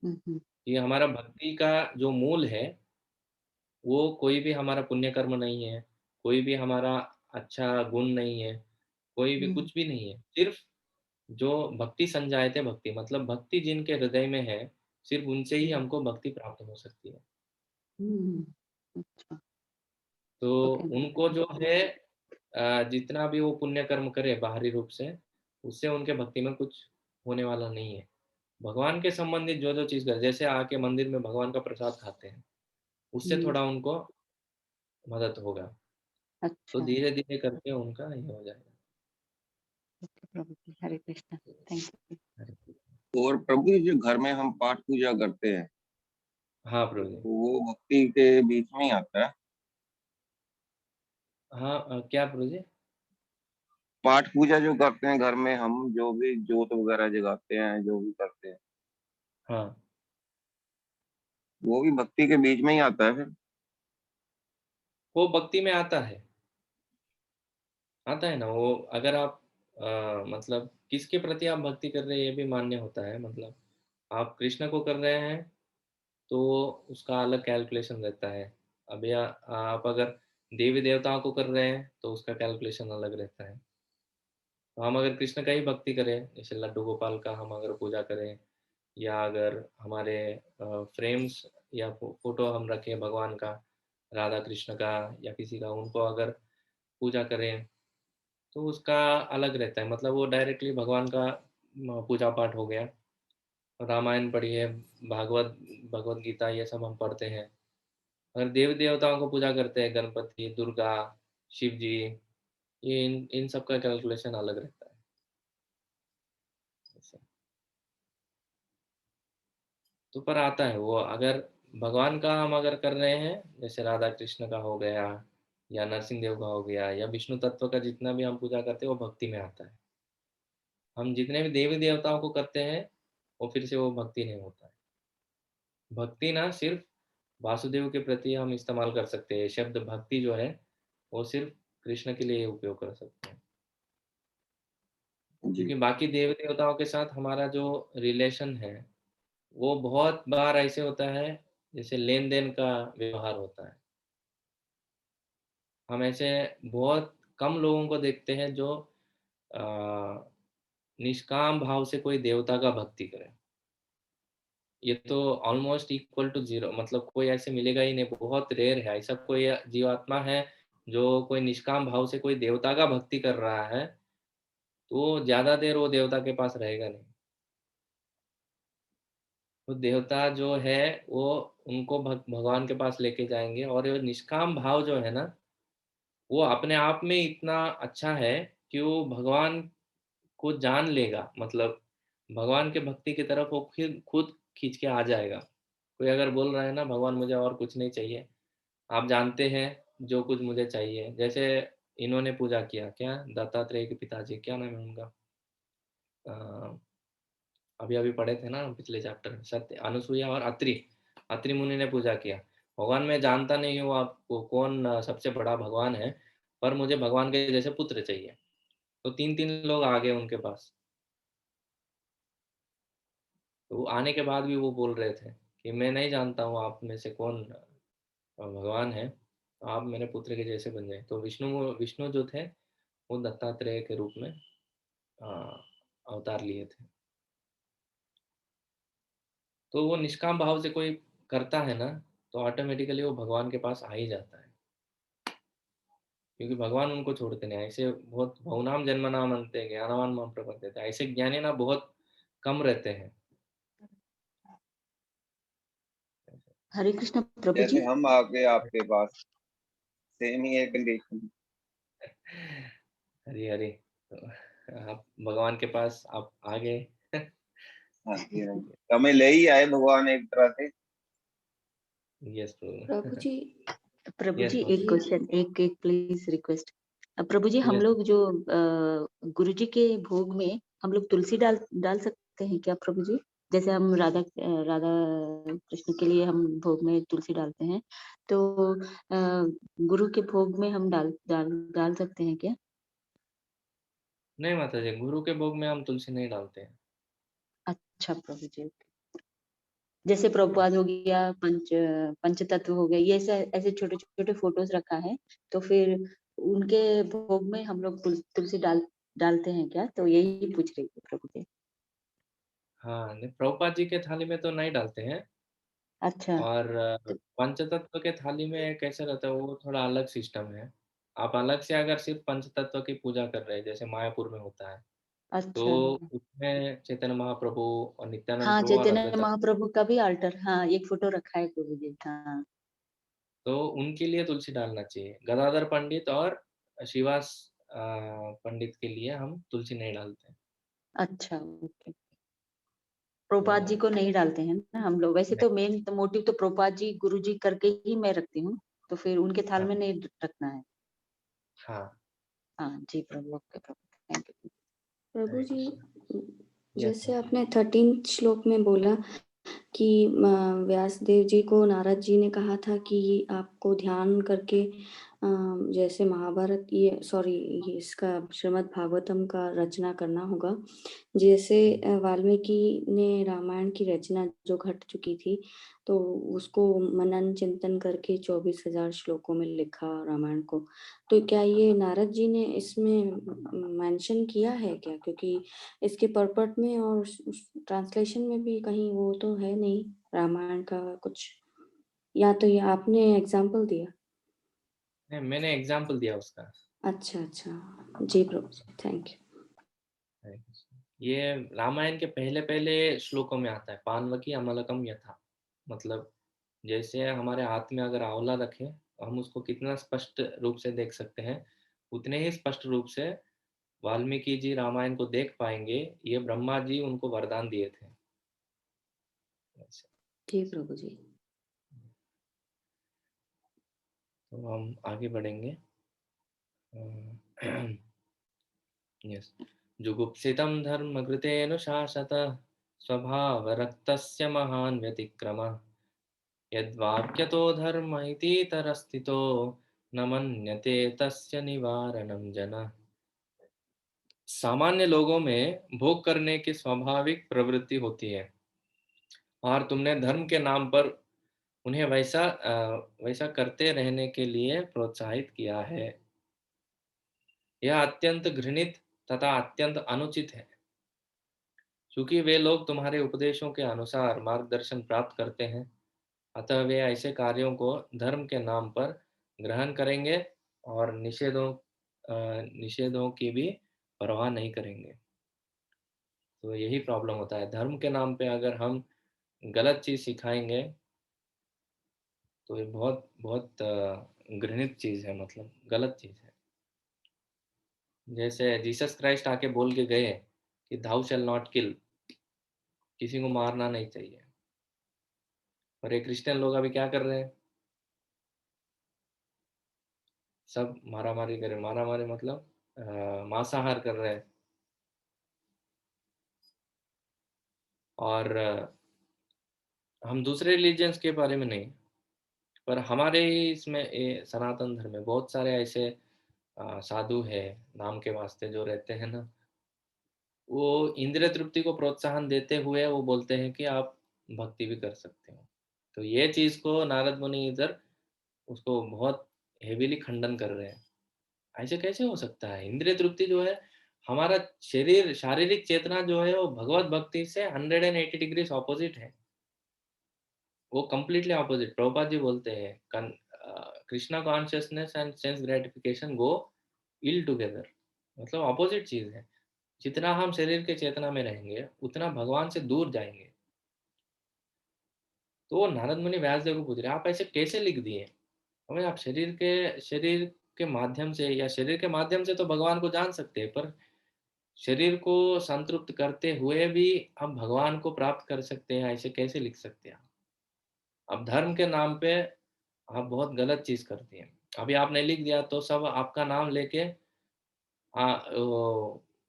हम्म। कि हमारा भक्ति का जो मूल है वो कोई भी हमारा पुण्य कर्म नहीं है, कोई भी हमारा अच्छा गुण नहीं है, कोई भी हम्म। कुछ भी नहीं है। सिर्फ जो भक्ति संजायते भक्ति मतलब भक्ति जिनके हृदय में है, सिर्फ उनसे ही हमको भक्ति प्राप्त हो सकती है। हम्म। अच्छा। तो ओके। उनको जो है जितना भी वो पुण्य कर्म करे बाहरी रूप से, उससे उनके भक्ति में कुछ होने वाला नहीं है। भगवान के संबंधित जो जो चीज़ करे, जैसे आके मंदिर में भगवान का प्रसाद खाते हैं, उससे हम्म। थोड़ा उनको मदद होगा। तो अच्छा। धीरे धीरे करके उनका ये हो जाएगा। Okay Prabhu ji Hare Krishna, thank you. और प्रभु जी जो घर में हम पाठ पूजा करते हैं, हाँ प्रभु जी। तो वो भक्ति के बीच में ही आता है। हाँ क्या प्रभु जी? पाठ पूजा जो करते हैं घर में, हम जो भी जोत वगैरह जगाते हैं, जो भी करते हैं, हाँ, वो भी भक्ति के बीच में ही आता है फिर। वो भक्ति में आता है ना वो। अगर आप मतलब किसके प्रति आप भक्ति कर रहे हैं, ये भी मान्य होता है। मतलब आप कृष्ण को कर रहे हैं तो उसका अलग कैलकुलेशन रहता है। अब या आप अगर देवी देवताओं को कर रहे हैं तो उसका कैलकुलेशन अलग रहता है। तो हम अगर कृष्ण का ही भक्ति करें, जैसे लड्डू गोपाल का हम अगर पूजा करें, या अगर हमारे फ्रेम्स या फोटो हम रखें भगवान का, राधा कृष्ण का या किसी का, उनको अगर पूजा करें तो उसका अलग रहता है। मतलब वो डायरेक्टली भगवान का पूजा पाठ हो गया। रामायण पढ़िए, भागवत भगवत गीता ये सब हम पढ़ते हैं। अगर देवी देवताओं को पूजा करते हैं, गणपति, दुर्गा, शिव जी, ये इन सब का कैलकुलेशन अलग रहता है। ऐसा। तो पर आता है वो, अगर भगवान का हम अगर कर रहे हैं, जैसे राधा कृष्ण का हो गया या नरसिंह देव का हो गया या विष्णु तत्व का, जितना भी हम पूजा करते हैं वो भक्ति में आता है। हम जितने भी देवी देवताओं को करते हैं वो फिर से वो भक्ति नहीं होता है। भक्ति ना सिर्फ वासुदेव के प्रति हम इस्तेमाल कर सकते हैं। शब्द भक्ति जो है वो सिर्फ कृष्ण के लिए उपयोग कर सकते हैं, जी। क्योंकि बाकी देवी देवताओं के साथ हमारा जो रिलेशन है वो बहुत बार ऐसे होता है जैसे लेन देन का व्यवहार होता है। हम ऐसे बहुत कम लोगों को देखते हैं जो अ, निष्काम भाव से कोई देवता का भक्ति करे। ये तो ऑलमोस्ट इक्वल टू जीरो, मतलब कोई ऐसे मिलेगा ही नहीं। बहुत रेयर है ऐसा कोई जीवात्मा है जो कोई निष्काम भाव से कोई देवता का भक्ति कर रहा है, तो ज्यादा देर वो देवता के पास रहेगा नहीं। वो देवता जो है वो उनको भगवान के पास लेके जाएंगे। और ये निष्काम भाव जो है ना, वो अपने आप में इतना अच्छा है कि वो भगवान को जान लेगा। मतलब भगवान के भक्ति की तरफ वो खुद खुद खींच के आ जाएगा। कोई अगर बोल रहा है ना भगवान मुझे और कुछ नहीं चाहिए, आप जानते हैं जो कुछ मुझे चाहिए। जैसे इन्होंने पूजा किया, क्या दत्तात्रेय के पिताजी, क्या नाम है उनका, अ, अभी अभी पढ़े थे ना पिछले चैप्टर में, सत्य, अनुसुईया और अत्रि। अत्रि मुनि ने पूजा किया, भगवान मैं जानता नहीं हूँ आपको कौन सबसे बड़ा भगवान है, पर मुझे भगवान के जैसे पुत्र चाहिए। तो तीन तीन लोग आ गए उनके पास। तो वो आने के बाद भी वो बोल रहे थे कि मैं नहीं जानता हूँ आप में से कौन भगवान है, तो आप मेरे पुत्र के जैसे बन जाए। तो विष्णु विष्णु जो थे वो दत्तात्रेय के रूप में अ, अवतार लिए थे। तो वो निष्काम भाव से कोई करता है ना, तो ऑटोमेटिकली वो भगवान के पास आ ही जाता है, क्योंकि भगवान उनको छोड़ते नहीं। ऐसे बहुत बहुनाम जन्म नाम अंते ज्ञानवान माम प्रपद्यते, ऐसे ज्ञानी ना बहुत कम रहते हैं। हरे कृष्ण प्रभु जी। जैसे हम आ गए आपके पास, सेम ही है कंडीशन। हरी हरी, तो आप भगवान के पास आप आ गए। हाँ जी, हाँ जी। हमें ले ही आए भगवान एक तरह से। यस प्रभु। प्रभु जी प्रभु यस जी प्रभु। एक ये क्वेश्चन, एक प्लीज रिक्वेस्ट। प्रभु जी हम यस। लोग जो गुरु जी के भोग में हम लोग तुलसी डाल डाल सकते हैं क्या प्रभु जी? जैसे हम राधा कृष्ण के लिए हम भोग में तुलसी डालते हैं, तो गुरु के भोग में हम डाल सकते हैं क्या? नहीं माता जी, गुरु के भोग में हम तुलसी नहीं डालते हैं। अच्छा प्रभु जी। जैसे प्रभुपाद हो गया, पंच तत्व हो गए, ये ऐसे छोटे छोटे फोटोज रखा है, तो फिर उनके भोग में हम लोग तुलसी डालते हैं क्या? तो यही पूछ रही थी प्रभु जी। हाँ नहीं, प्रभुपाद जी के थाली में तो नहीं डालते हैं। अच्छा। और तो, पंचतत्व के थाली में कैसे रहता है, वो थोड़ा अलग सिस्टम है। आप अलग से अगर सिर्फ पंचतत्व की पूजा कर रहे हैं, जैसे मायापुर में होता है, तो अच्छा। उसमें चैतन्य महाप्रभु और नित्यानंद हाँ, प्रभु और चैतन्य अद्वैत, महाप्रभु का भी अल्टर, हाँ एक फोटो रखा है प्रभु जी। हाँ। तो उनके लिए तुलसी डालना चाहिए। गदाधर पंडित और शिवास पंडित के लिए हम तुलसी नहीं डालते। अच्छा, ओके। प्रभुपाद जी तो को नहीं डालते हैं ना हम लोग, वैसे नहीं, तो मेन तो मोटिव तो प्रभुपाद जी गुरु जी करके ही मैं रखती हूँ, तो फिर उनके थाल हाँ में नहीं रखना है। हाँ। हाँ जी Prabhu, okay Prabhu. Thank you. Prabhu ji, Yes, जैसे ma'am. आपने 13 श्लोक में बोला कि व्यासदेव जी को नारद जी ने कहा था कि आपको ध्यान करके जैसे महाभारत ये इसका श्रीमद् भागवतम का रचना करना होगा, जैसे वाल्मीकि ने रामायण की रचना जो घट चुकी थी तो उसको मनन चिंतन करके 24,000 श्लोकों में लिखा रामायण को। तो क्या ये नारद जी ने इसमें मेंशन किया है क्या? क्योंकि इसके परपट में और ट्रांसलेशन में भी कहीं वो तो है नहीं रामायण का कुछ, या तो ये आपने एग्जाम्पल दिया? नहीं, मैंने एग्जाम्पल दिया उसका। अच्छा अच्छा, जी प्रभु जी, थैंक यू। ये रामायण के पहले पहले श्लोकों में आता है, पानवकी अमलकम यथा। मतलब जैसे हमारे हाथ में अगर आंवला रखें तो हम उसको कितना स्पष्ट रूप से देख सकते हैं, उतने ही स्पष्ट रूप से वाल्मीकि जी रामायण को देख पाएंगे। ये ब्रह्मा जी उनको वरदान दिए थे। जी प्रभु जी। तो हम आगे बढ़ेंगे। यस, जुगुप्सितं धर्मकृतेऽनुशासत स्वभावरक्तस्य महान् व्यतिक्रमः यद्वाक्यतो धर्म इतीतरस्थितो न मन्यते तस्य निवारणं जनः। सामान्य लोगों में भोग करने की स्वाभाविक प्रवृत्ति होती है और तुमने धर्म के नाम पर उन्हें वैसा करते रहने के लिए प्रोत्साहित किया है। यह अत्यंत घृणित तथा अत्यंत अनुचित है, क्योंकि वे लोग तुम्हारे उपदेशों के अनुसार मार्गदर्शन प्राप्त करते हैं, अतः वे ऐसे कार्यों को धर्म के नाम पर ग्रहण करेंगे और निषेधों की भी परवाह नहीं करेंगे। तो यही प्रॉब्लम होता है, धर्म के नाम पे अगर हम गलत चीज़ सिखाएंगे तो ये बहुत बहुत घृणित चीज़ है, मतलब गलत चीज़ है। जैसे जीसस क्राइस्ट आके बोल के गए कि thou shall not kill, किसी को मारना नहीं चाहिए, और ये क्रिश्चियन लोग अभी क्या कर रहे हैं, सब मारामारी कर रहे हैं। मारामारी मतलब मांसाहार कर रहे हैं। और हम दूसरे रिलीजन्स के बारे में नहीं, पर हमारे ही इसमें सनातन धर्म में बहुत सारे ऐसे साधु है नाम के वास्ते जो रहते हैं ना, वो इंद्रिय तृप्ति को प्रोत्साहन देते हुए वो बोलते हैं कि आप भक्ति भी कर सकते हो। तो ये चीज़ को नारद मुनि इधर उसको बहुत हेवीली खंडन कर रहे हैं। ऐसे कैसे हो सकता है? इंद्रिय तृप्ति जो है, हमारा शरीर शारीरिक चेतना जो है वो भगवत भक्ति से 180 डिग्री ऑपोजिट है। वो कंप्लीटली ऑपोजिट। प्रभुपाद जी बोलते हैं Krishna consciousness and sense gratification go ill together, मतलब ऑपोजिट चीज है। जितना हम शरीर के चेतना में रहेंगे उतना भगवान से दूर जाएंगे। तो नारद मुनि व्यासदेव को पूछ रहे, आप ऐसे कैसे लिख दिए? हमें आप शरीर के माध्यम से, या शरीर के माध्यम से तो भगवान को जान सकते हैं, पर शरीर को संतृप्त करते हुए भी हम भगवान को प्राप्त कर सकते हैं, ऐसे कैसे लिख सकते हैं? अब धर्म के नाम पे आप बहुत गलत चीज करती हैं। अभी आपने लिख दिया तो सब आपका नाम लेके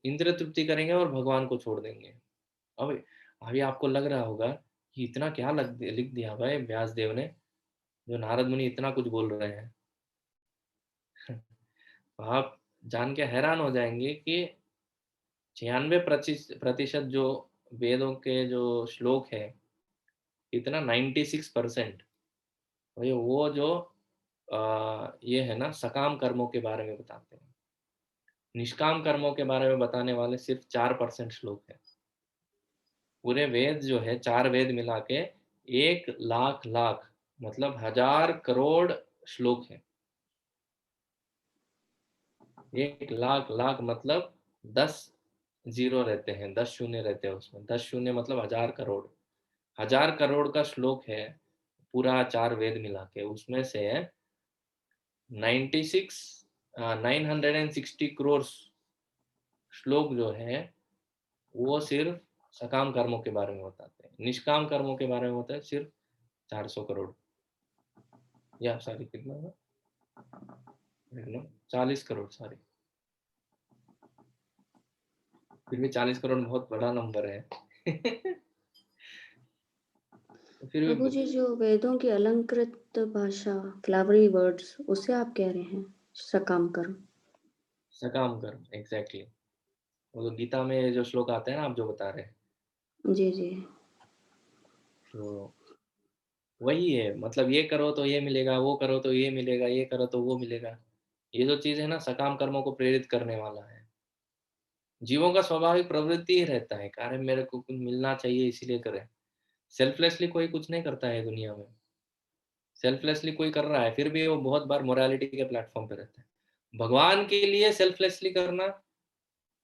इंद्र तृप्ति करेंगे और भगवान को छोड़ देंगे। अब अभी आपको लग रहा होगा कि इतना क्या लिख दिया भाई व्यासदेव ने, जो नारद मुनि इतना कुछ बोल रहे हैं। तो आप जान के हैरान हो जाएंगे कि 96% जो वेदों के जो श्लोक है, इतना 96% वो जो ये है ना, सकाम कर्मों के बारे में बताते हैं। निष्काम कर्मों के बारे में बताने वाले सिर्फ 4% श्लोक है। पूरे वेद जो है, 4 वेद मिला के 1 लाख मतलब 1000 करोड़ श्लोक है। 1 लाख मतलब 10 जीरो रहते हैं, 10 शून्य रहते हैं उसमें। 10 शून्य मतलब 1000 करोड़। 1000 करोड़ का श्लोक है पूरा 4 वेद मिला के। उसमें से 960 करोड़ श्लोक जो है वो सिर्फ सकाम कर्मों के बारे में बताते हैं। निष्काम कर्मों के बारे में होता है सिर्फ 400 करोड़, या सॉरी कितना है, 40 करोड़ सॉरी। फिर भी 40 करोड़ बहुत बड़ा नंबर है। तो फिर प्रभु जी, भी जो वेदों की अलंकृत भाषा, फ्लावरी वर्ड्स, उसे आप कह रहे हैं सकाम कर्म? सकाम कर्म, एग्जैक्टली। वो तो गीता में जो श्लोक आते हैं ना, आप जो बता रहे हैं, जी जी। तो वही है। मतलब ये करो तो ये मिलेगा, वो करो तो ये मिलेगा, ये करो तो वो मिलेगा। ये जो चीज है ना, सकाम कर्मों को प्रेरित करने वाला है। जीवों का स्वाभाविक प्रवृत्ति ही रहता है, अरे मेरे को कुछ मिलना चाहिए इसीलिए करें। सेल्फलेसली कोई कुछ नहीं करता है दुनिया में। सेल्फलेसली कोई कर रहा है, फिर भी वो बहुत बार मोरालिटी के प्लेटफॉर्म पे रहता है। भगवान के लिए सेल्फलेसली करना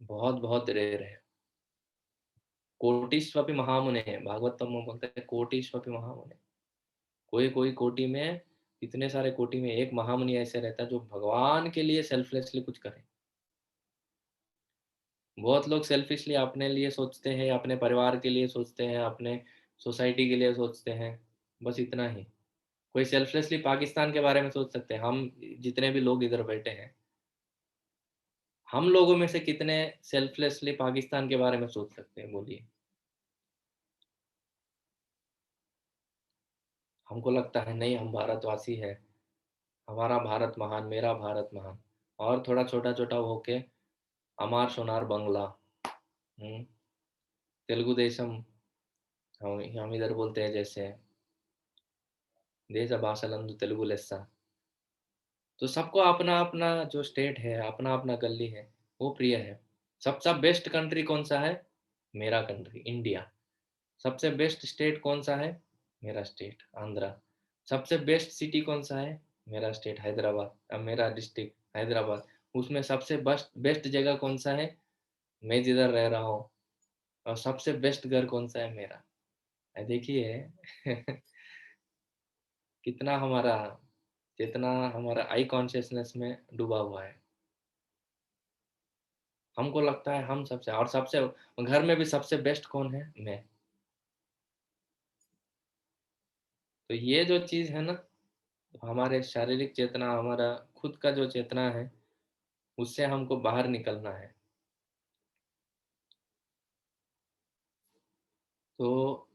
बहुत बहुत रेयर है। कोटिष्वपि महामुने, भागवतम में बोलते हैं कोटिष्वपि महामुने। कोई कोई कोटि में, इतने सारे कोटि में एक महामुनि ऐसे रहता है जो भगवान के लिए सेल्फलेसली कुछ करे। बहुत लोग सेल्फिशली अपने लिए सोचते हैं, अपने परिवार के लिए सोचते हैं, अपने सोसाइटी के लिए सोचते हैं, बस इतना ही। कोई सेल्फलेसली पाकिस्तान के बारे में सोच सकते हैं। हम जितने भी लोग इधर बैठे हैं, हम लोगों में से कितने सेल्फलेसली पाकिस्तान के बारे में सोच सकते हैं, बोलिए। हमको लगता है नहीं, हम भारतवासी है, हमारा भारत महान, मेरा भारत महान। और थोड़ा छोटा छोटा होके अमार सोनार बंगला, तेलुगु देशम, हम इधर बोलते हैं जैसे देश भाषालंदु तेलुगु लेस्सा। तो सबको अपना अपना जो स्टेट है, अपना अपना गली है, वो प्रिय है। सबसे बेस्ट कंट्री कौन सा है? मेरा कंट्री इंडिया। सबसे बेस्ट स्टेट कौन सा है? मेरा स्टेट आंध्रा। सबसे बेस्ट सिटी कौन सा है? मेरा स्टेट हैदराबाद। अब मेरा डिस्ट्रिक्ट हैदराबाद। उसमें सबसे बेस्ट बेस्ट जगह कौन सा है? मैं जिधर रह रहा हूँ। और सबसे बेस्ट घर कौन सा है? मेरा। देखिए कितना हमारा, जितना हमारा आई कॉन्शियसनेस में डूबा हुआ है। हमको लगता है हम सबसे, और सबसे घर में भी सबसे बेस्ट कौन है? मैं। तो ये जो चीज है ना, हमारे शारीरिक चेतना, हमारा खुद का जो चेतना है, उससे हमको बाहर निकलना है। तो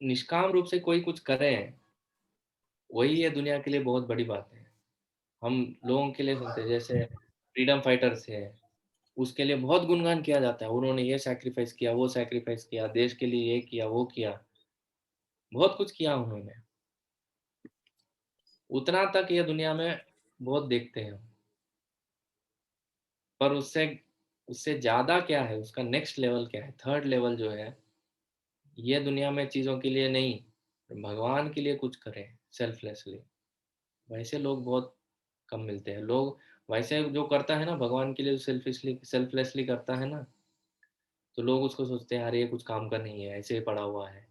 निष्काम रूप से कोई कुछ करे, वही ये दुनिया के लिए बहुत बड़ी बात है। हम लोगों के लिए सुनते हैं, जैसे फ्रीडम फाइटर्स है, उसके लिए बहुत गुणगान किया जाता है, उन्होंने ये सैक्रिफाइस किया, वो सैक्रिफाइस किया, देश के लिए ये किया, वो किया, बहुत कुछ किया उन्होंने। उतना तक ये दुनिया में बहुत देखते हैं, पर उससे उससे ज्यादा क्या है, उसका नेक्स्ट लेवल क्या है, थर्ड लेवल जो है, ये दुनिया में चीजों के लिए नहीं, भगवान के लिए कुछ करें सेल्फलेसली। वैसे लोग बहुत कम मिलते हैं। लोग वैसे जो करता है ना भगवान के लिए, सेल्फिशली सेल्फलेसली करता है ना, तो लोग उसको सोचते हैं अरे ये कुछ काम का नहीं है, ऐसे ही पड़ा हुआ है।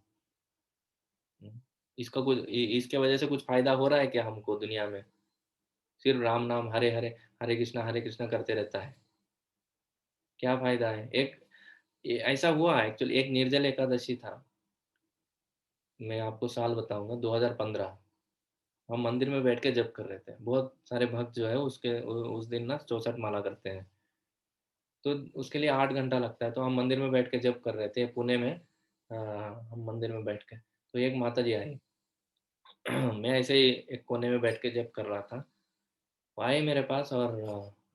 हम्म, इसका कुछ इसके वजह से कुछ फायदा हो रहा है क्या हमको दुनिया में? सिर्फ राम नाम हरे हरे, हरे कृष्णा करते रहता है, क्या फायदा है? ऐसा हुआ है एक्चुअली, एक निर्जल एकादशी था। मैं आपको साल बताऊंगा, 2015। हम मंदिर में बैठ के जप कर रहे थे, बहुत सारे भक्त जो है उसके उस दिन ना 64 माला करते हैं। तो उसके लिए 8 घंटा लगता है, तो हम मंदिर में बैठ के जप कर रहे थे पुणे में। हम मंदिर में बैठ के, तो एक माता जी आई। मैं ऐसे ही एक कोने में बैठ के जप कर रहा था। वो आए मेरे पास और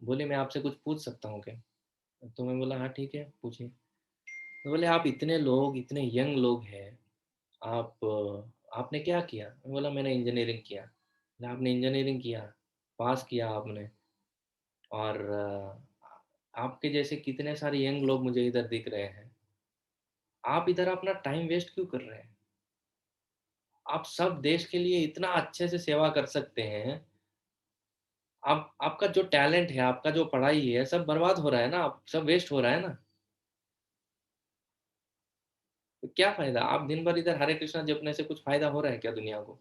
बोले मैं आपसे कुछ पूछ सकता हूँ क्या? तो मैं बोला हाँ ठीक है, पूछिए। तो बोले आप इतने लोग, इतने यंग लोग हैं, आप आपने क्या किया? मैं बोला मैंने इंजीनियरिंग किया। बोले, आपने इंजीनियरिंग किया, पास किया आपने, और आपके जैसे कितने सारे यंग लोग मुझे इधर दिख रहे हैं, आप इधर अपना टाइम वेस्ट क्यों कर रहे हैं? आप सब देश के लिए इतना अच्छे से सेवा कर सकते हैं। आप, आपका जो टैलेंट है, आपका जो पढ़ाई है, सब बर्बाद हो रहा है ना, आप सब वेस्ट हो रहा है ना। तो क्या फायदा? आप दिन भर इधर हरे कृष्णा जपने से कुछ फायदा हो रहा है क्या दुनिया को?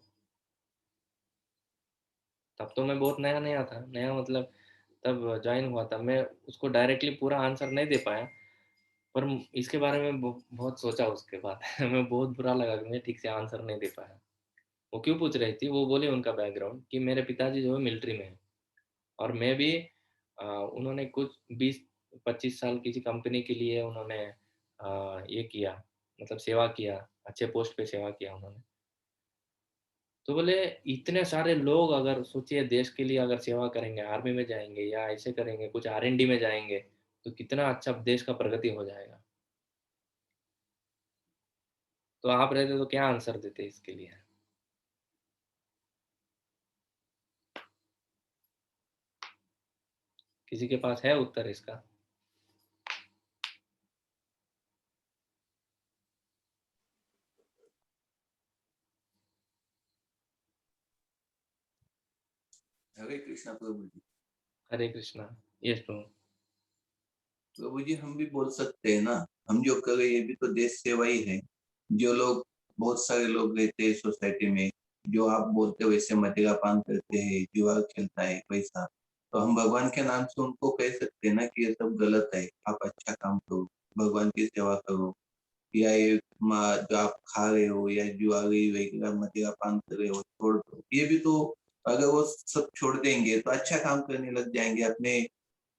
तब तो मैं बहुत नया नया था, नया मतलब तब ज्वाइन हुआ था। मैं उसको डायरेक्टली पूरा आंसर नहीं दे पाया, पर इसके बारे में बहुत सोचा उसके बाद। मैं बहुत बुरा लगा कि मैं ठीक से आंसर नहीं दे पाया। वो क्यों पूछ रही थी, वो बोले उनका बैकग्राउंड कि मेरे पिताजी जो है मिलिट्री में है, और मैं भी उन्होंने कुछ 20 25 साल किसी कंपनी के लिए उन्होंने ये किया, मतलब सेवा किया, अच्छे पोस्ट पे सेवा किया उन्होंने। तो बोले इतने सारे लोग अगर सोचिए देश के लिए अगर सेवा करेंगे, आर्मी में जाएँगे या ऐसे करेंगे, कुछ R&D में जाएँगे, तो कितना अच्छा देश का प्रगति हो जाएगा। तो आप रहते तो क्या आंसर देते इसके लिए? किसी के पास है उत्तर इसका? हरे कृष्णा प्रभु जी। हरे कृष्णा। यस प्रभु। प्रभु जी हम भी बोल सकते हैं ना, हम जो कर रहे हैं ये भी तो देश सेवा ही है। जो लोग, बहुत सारे लोग रहते हैं सोसाइटी में, जो आप बोलते हो वैसे मदिरा पान करते हैं, जुआ खेलता है पैसा, तो हम भगवान के नाम से उनको कह सकते हैं ना कि ये सब गलत है, आप अच्छा काम करो, भगवान की सेवा करो। या ये जो आप खा रहे हो या जुआरी वगैरह मदिरा पान कर रहे हो छोड़ दो। ये भी तो अगर वो सब छोड़ देंगे तो अच्छा काम करने लग जाएंगे, अपने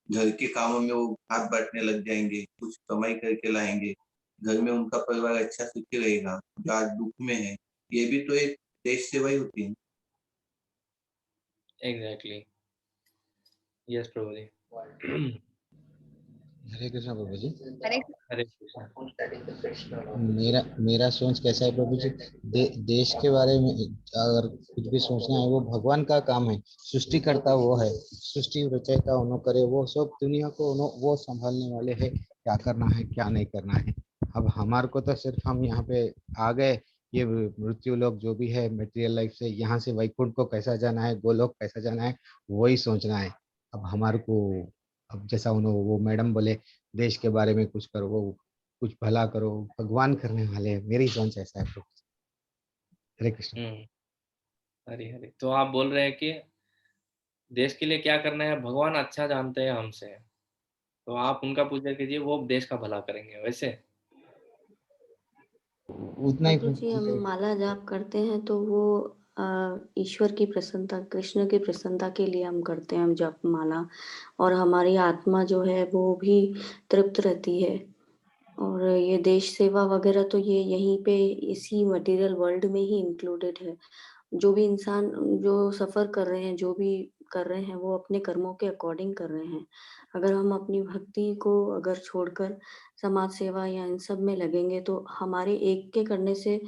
घर के कामों में वो हाथ बाँटने लग जाएँगे, कुछ कमाई करके लाएँगे, घर में उनका परिवार अच्छा सुखी रहेगा, जो आज दुःख में है, ये भी तो एक देश सेवा ही होती है। एग्ज़ैक्टली। यस प्रभु जी। हरे कृष्णा प्रभु जी। हरे हरे कृष्णा। मेरा मेरा सोच कैसा है प्रभु जी, देश के बारे में अगर कुछ भी सोचना है वो भगवान का काम है, सृष्टि करता वो है, सृष्टि रचयिता उन्हों करे, वो सब दुनिया को वो संभालने वाले है, क्या करना है क्या नहीं करना है। अब हमारे को तो सिर्फ हम यहाँ पे आ गए, ये मृत्यु लोक जो भी है मटेरियल लाइफ से, यहाँ से वैकुंठ को कैसा जाना है, गोलोक कैसा जाना है, वही सोचना है। अब हमारे को, अब जैसा उन्होंने वो मैडम बोले देश के बारे में कुछ करो, वो कुछ भला करो, भगवान करने वाले हैं, मेरी सोच ऐसा है प्रभु। हरे कृष्ण। हरे हरे। तो आप बोल रहे हैं कि देश के लिए क्या करना है भगवान अच्छा जानते हैं हमसे, तो आप उनका पूजा कीजिए, वो देश का भला करेंगे वैसे? उतना ही प्रभु जी हम माला जाप करते हैं तो वो ईश्वर की प्रसन्नता, कृष्ण की प्रसन्नता के लिए हम करते हैं हम जप माला, और हमारी आत्मा जो है वो भी तृप्त रहती है। और ये देश सेवा वगैरह तो ये यहीं पे इसी मटेरियल वर्ल्ड में ही इंक्लूडेड है। जो भी इंसान जो सफ़र कर रहे हैं, जो भी कर रहे हैं, वो अपने कर्मों के अकॉर्डिंग कर रहे हैं। अगर हम अपनी भक्ति को अगर छोड़कर समाज सेवा या इन सब में लगेंगे तो हमारे एक के करने से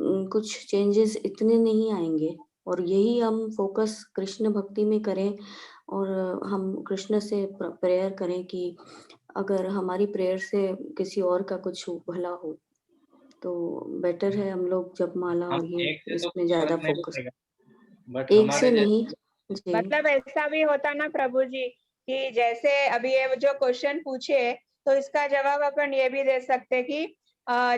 कुछ चेंजेस इतने नहीं आएँगे, और यही हम फ़ोकस कृष्ण भक्ति में करें और हम कृष्ण से प्रेयर करें कि अगर हमारी प्रेयर से किसी और का कुछ भला हो, तो बेटर है हम लोग जपमाला हम और ये एक से तो इसमें कुछ ज़्यादा फर्क नहीं फ़ोकस। पड़ेगा, बट एक हमारे से नहीं। जैसे जी। मतलब ऐसा भी होता ना प्रभु जी कि जैसे अभी ये जो क्वेश्चन पूछे तो इसका जवाब अपन ये भी दे सकते कि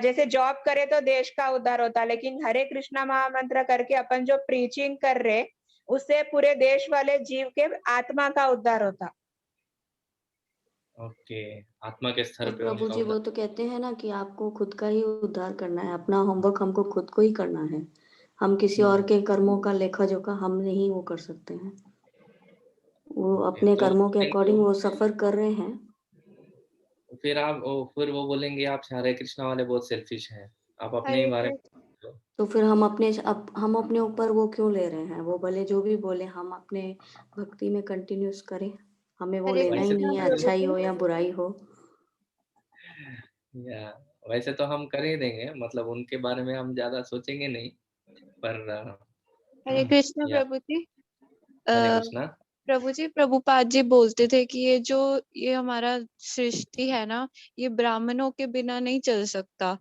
जैसे जॉब करे तो देश का उद्धार होता, लेकिन हरे कृष्णा महामंत्र करके अपन जो प्रीचिंग कर रहे उससे पूरे देश वाले जीव के आत्मा का उद्धार होता। ओके, आत्मा के स्तर पर पे प्रभु उनका जी वो तो कहते हैं ना कि आपको खुद का ही उद्धार करना है, अपना होमवर्क हमको खुद को ही करना है। हम किसी और के कर्मों का लेखा-जोखा हम नहीं वो कर सकते हैं। वो ओके, अपने तो कर्मों के बोलेंगे अकॉर्डिंग वो सफ़र कर रहे हैं। फिर वो बोलेंगे आप हरे कृष्णा वाले बहुत सेल्फिश हैं, आप अपने ही हरे बारे में कृष्ण। सोचो। तो फिर हम अपने ऊपर वो क्यों ले रहे हैं? वो भले जो भी बोले, हम अपने भक्ति में कंटिन्यूअस करें। हमें वो हरे लेना ही वैसे कृष्णा नहीं है, प्रभु अच्छाई जी। हो या बुराई हो। या वैसे तो हम कर ही देंगे, मतलब उनके बारे में हम ज़्यादा सोचेंगे नहीं, पर हरे कृष्ण या प्रभु जी। हरे अ, कृष्णा। प्रभु जी, प्रभुपाद जी बोलते थे कि ये हमारा सृष्टि है ना, ये ब्राह्मणों के बिना नहीं चल सकता।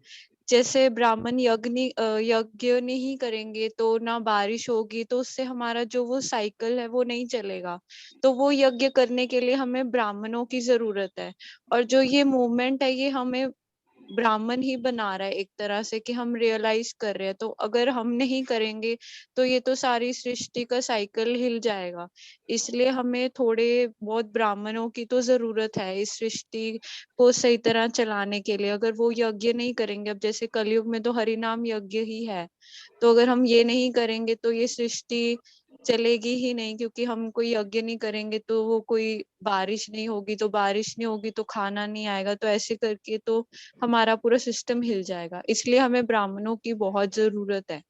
जैसे ब्राह्मण यज्ञ नहीं करेंगे तो ना बारिश होगी, तो उससे हमारा जो वो साइकिल है वो नहीं चलेगा। तो वो यज्ञ करने के लिए हमें ब्राह्मणों की जरूरत है। और जो ये मूवमेंट है ये हमें ब्राह्मण ही बना रहा है एक तरह से, कि हम रियलाइज कर रहे हैं। तो अगर हम नहीं करेंगे तो ये तो सारी सृष्टि का साइकिल हिल जाएगा। इसलिए हमें थोड़े बहुत ब्राह्मणों की तो जरूरत है इस सृष्टि को सही तरह चलाने के लिए। अगर वो यज्ञ नहीं करेंगे, अब जैसे कलयुग में तो हरि नाम यज्ञ ही है, तो अगर हम ये नहीं करेंगे तो ये सृष्टि चलेगी ही नहीं, क्योंकि हम कोई यज्ञ नहीं करेंगे तो वो कोई बारिश नहीं होगी, तो बारिश नहीं होगी तो खाना नहीं आएगा, तो ऐसे करके तो हमारा पूरा सिस्टम हिल जाएगा। इसलिए हमें ब्राह्मणों की बहुत जरूरत है।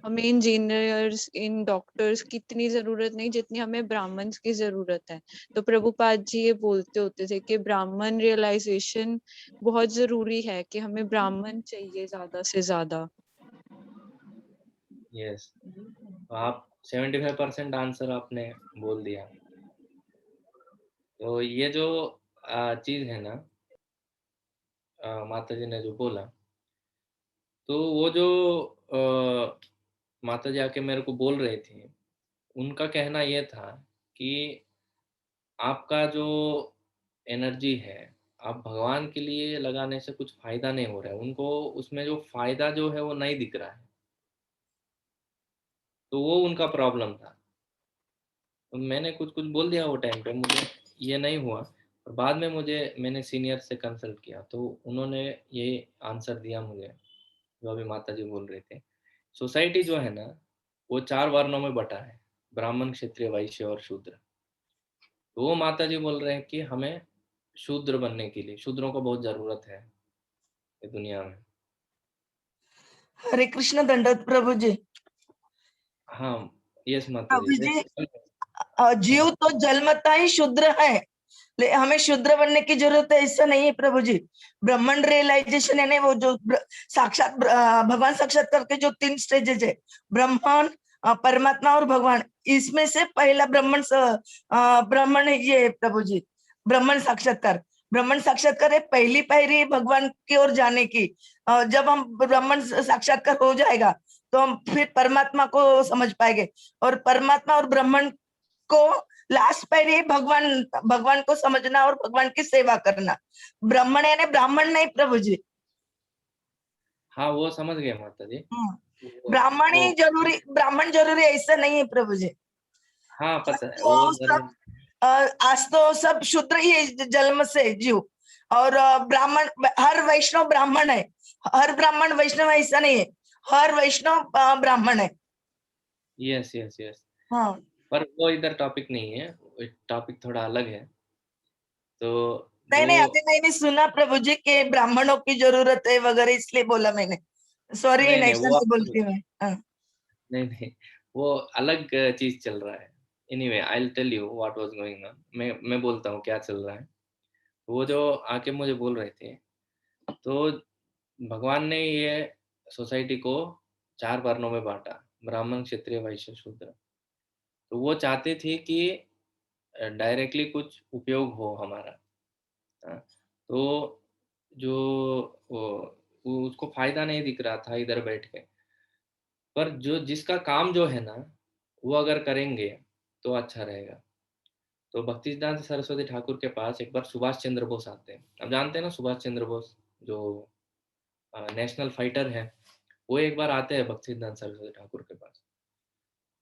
हमें इंजीनियर्स, इन डॉक्टर्स की इतनी जरूरत नहीं जितनी हमें ब्राह्मण्स की जरूरत है। तो प्रभुपाद जी ये बोलते होते थे कि ब्राह्मण रियलाइजेशन बहुत जरूरी है, कि हमें ब्राह्मण चाहिए ज्यादा से ज्यादा। यस, तो आप 75% आंसर आपने बोल दिया। तो ये जो चीज है ना, माता जी ने जो बोला, तो वो जो माता जी आके मेरे को बोल रहे थे, उनका कहना ये था कि आपका जो एनर्जी है, आप भगवान के लिए लगाने से कुछ फायदा नहीं हो रहा है। उनको उसमें जो फायदा जो है वो नहीं दिख रहा है, तो वो उनका प्रॉब्लम था। तो मैंने कुछ कुछ बोल दिया वो टाइम पे, मुझे ये नहीं हुआ। और बाद में मैंने सीनियर से कंसल्ट किया, तो उन्होंने ये आंसर दिया मुझे जो अभी माता जी बोल रहे थे। सोसाइटी जो है ना, वो 4 वर्णों में बटा है, ब्राह्मण, क्षत्रिय, वैश्य और शूद्र। तो वो माता जी बोल रहे हैं कि हमें शूद्र बनने के लिए, शूद्रों को बहुत जरूरत है ये दुनिया में। हरे कृष्ण दंडवत प्रभु जी। हाँ, यस माता प्रभु जी। जी, जीव तो जन्मता ही शूद्र है, हमें शूद्र बनने की जरूरत है ऐसा नहीं है प्रभु जी। ब्राह्मण रियलाइजेशन है वो जो साक्षात भगवान साक्षात्कार के जो 3 स्टेजेस है, ब्रह्मन, परमात्मा और भगवान, इसमें से पहला ब्राह्मण है ये प्रभु जी। ब्राह्मण साक्षात्कार है पहली पायरी भगवान की ओर जाने की। जब हम ब्राह्मण साक्षात्कार हो जाएगा तो हम फिर परमात्मा को समझ पाएंगे, और परमात्मा और ब्राह्मण को लास्ट पायरी भगवान को समझना और भगवान की सेवा करना। ब्राह्मण यानी ब्राह्मण नहीं प्रभु जी। हाँ, वो समझ गए माता जी। ब्राह्मण जरूरी ऐसा नहीं है प्रभु जी। हाँ, पता है तो वो सब आज तो सब शूद्र ही है जन्म से जीव, और ब्राह्मण, हर वैष्णव ब्राह्मण है, हर ब्राह्मण वैष्णव ऐसा नहीं है, हर वैष्णव ब्राह्मण है। Yes yes yes. हाँ, पर वो इधर टॉपिक नहीं है, टॉपिक थोड़ा अलग है। तो नहीं अभी मैंने सुना प्रभु जी के ब्राह्मणों की जरूरत है वगैरह, इसलिए बोला मैंने। सॉरी, नहीं नहीं, ऐसा नहीं बोलती मैं। नहीं नहीं, वो अलग चीज चल रहा है। Anyway, I will tell you what was going on. मैं बोलता हूँ क्या चल रहा है। वो जो आके मुझे बोल रहे थे, तो भगवान ने ये सोसाइटी को 4 वर्णों में बांटा, ब्राह्मण, क्षत्रिय, वैश्य, शूद्र। तो वो चाहते थे कि डायरेक्टली कुछ उपयोग हो हमारा। तो जो उसको फायदा नहीं दिख रहा था इधर बैठ के। पर जिसका काम जो है ना, वो अगर करेंगे तो अच्छा रहेगा। तो भक्तिसिद्धांत सरस्वती ठाकुर के पास एक बार सुभाष चंद्र बोस आते हैं। आप जानते हैं ना सुभाष चंद्र बोस, जो नेशनल फाइटर है। वो एक बार आते हैं भक्तिसिद्धांत सरस्वती ठाकुर के पास।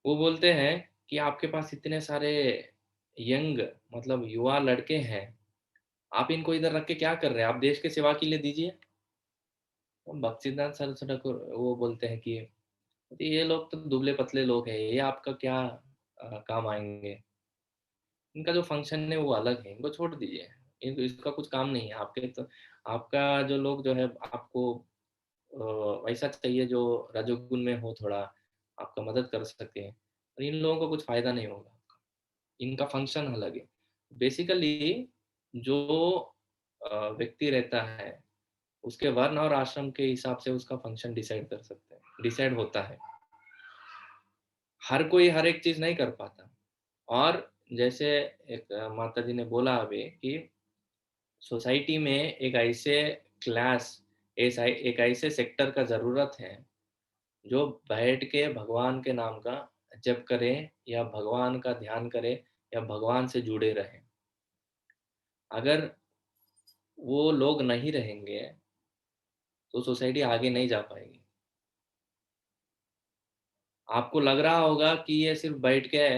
वो बोलते हैं कि आपके पास इतने सारे यंग, मतलब युवा लड़के हैं, आप इनको इधर रख के क्या कर रहे हैं, आप देश के सेवा के लिए दीजिए। तो भक्तिसिद्धांत सरस्वती ठाकुर वो बोलते हैं कि ये लोग तो दुबले पतले लोग हैं, ये आपका क्या काम आएंगे, इनका जो फंक्शन है वो अलग है, इनको छोड़ दीजिए, इसका कुछ काम नहीं है आपके। तो आपका जो लोग जो है, आपको वैसा चाहिए जो रजोगुण में हो, थोड़ा आपका मदद कर सके। और इन लोगों को कुछ फायदा नहीं होगा, इनका फंक्शन अलग है। बेसिकली जो व्यक्ति रहता है, उसके वर्ण और आश्रम के हिसाब से उसका फंक्शन डिसाइड होता है। हर कोई हर एक चीज नहीं कर पाता। और जैसे एक माता जी ने बोला अभी कि सोसाइटी में एक ऐसे क्लास, एक ऐसे सेक्टर का जरूरत है जो बैठ के भगवान के नाम का जप करे, या भगवान का ध्यान करे, या भगवान से जुड़े रहे। अगर वो लोग नहीं रहेंगे तो सोसाइटी आगे नहीं जा पाएगी। आपको लग रहा होगा कि ये सिर्फ बैठ के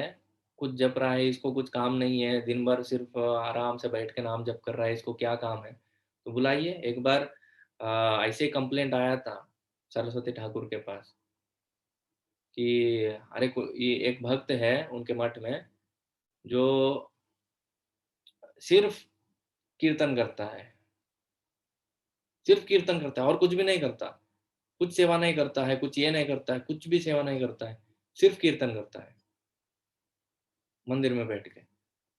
कुछ जप रहा है, इसको कुछ काम नहीं है, दिन भर सिर्फ आराम से बैठ के नाम जप कर रहा है, इसको क्या काम है। तो बुलाइए। एक बार ऐसे कंप्लेंट आया था सरस्वती ठाकुर के पास। कि अरे ये एक भक्त है उनके मठ में जो सिर्फ कीर्तन करता है, सिर्फ कीर्तन करता है और कुछ भी नहीं करता, कुछ सेवा नहीं करता है, कुछ ये नहीं करता है, कुछ भी सेवा नहीं करता है, सिर्फ कीर्तन करता है मंदिर में बैठ के।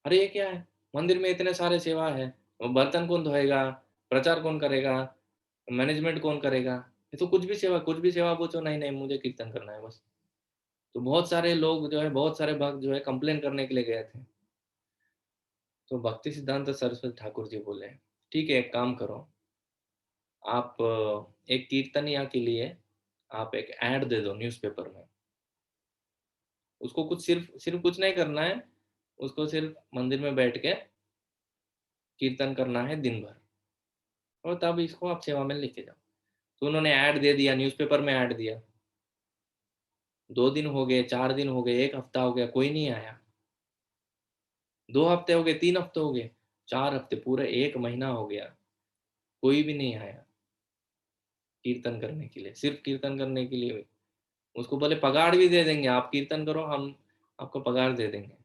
अरे ये क्या है? मंदिर में इतने सारे सेवा है, वो बर्तन कौन धोएगा, प्रचार कौन करेगा, मैनेजमेंट कौन करेगा? ये तो कुछ भी सेवा पूछो, नहीं नहीं मुझे कीर्तन करना है बस। तो बहुत सारे लोग जो है, बहुत सारे भक्त जो है कंप्लेन करने के लिए गए थे। तो भक्ति सिद्धांत सरस्वती ठाकुर जी बोले, ठीक है एक काम करो, आप एक कीर्तनिया के लिए आप एक ऐड दे दो न्यूज़पेपर में। उसको कुछ सिर्फ सिर्फ कुछ नहीं करना है, उसको सिर्फ मंदिर में बैठ के कीर्तन करना है दिन भर, और तब इसको आप सेवा में लेके जाओ। तो उन्होंने ऐड दे दिया, न्यूज़पेपर में ऐड दिया। 2 दिन हो गए, 4 दिन हो गए, 1 हफ्ता हो गया, कोई नहीं आया। 2 हफ्ते हो गए, 3 हफ्ते हो गए, 4 हफ्ते, पूरे 1 महीना हो गया, कोई भी नहीं आया कीर्तन करने के लिए, सिर्फ कीर्तन करने के लिए। उसको बोले पगार भी दे देंगे, आप कीर्तन करो, हम आपको पगार दे देंगे।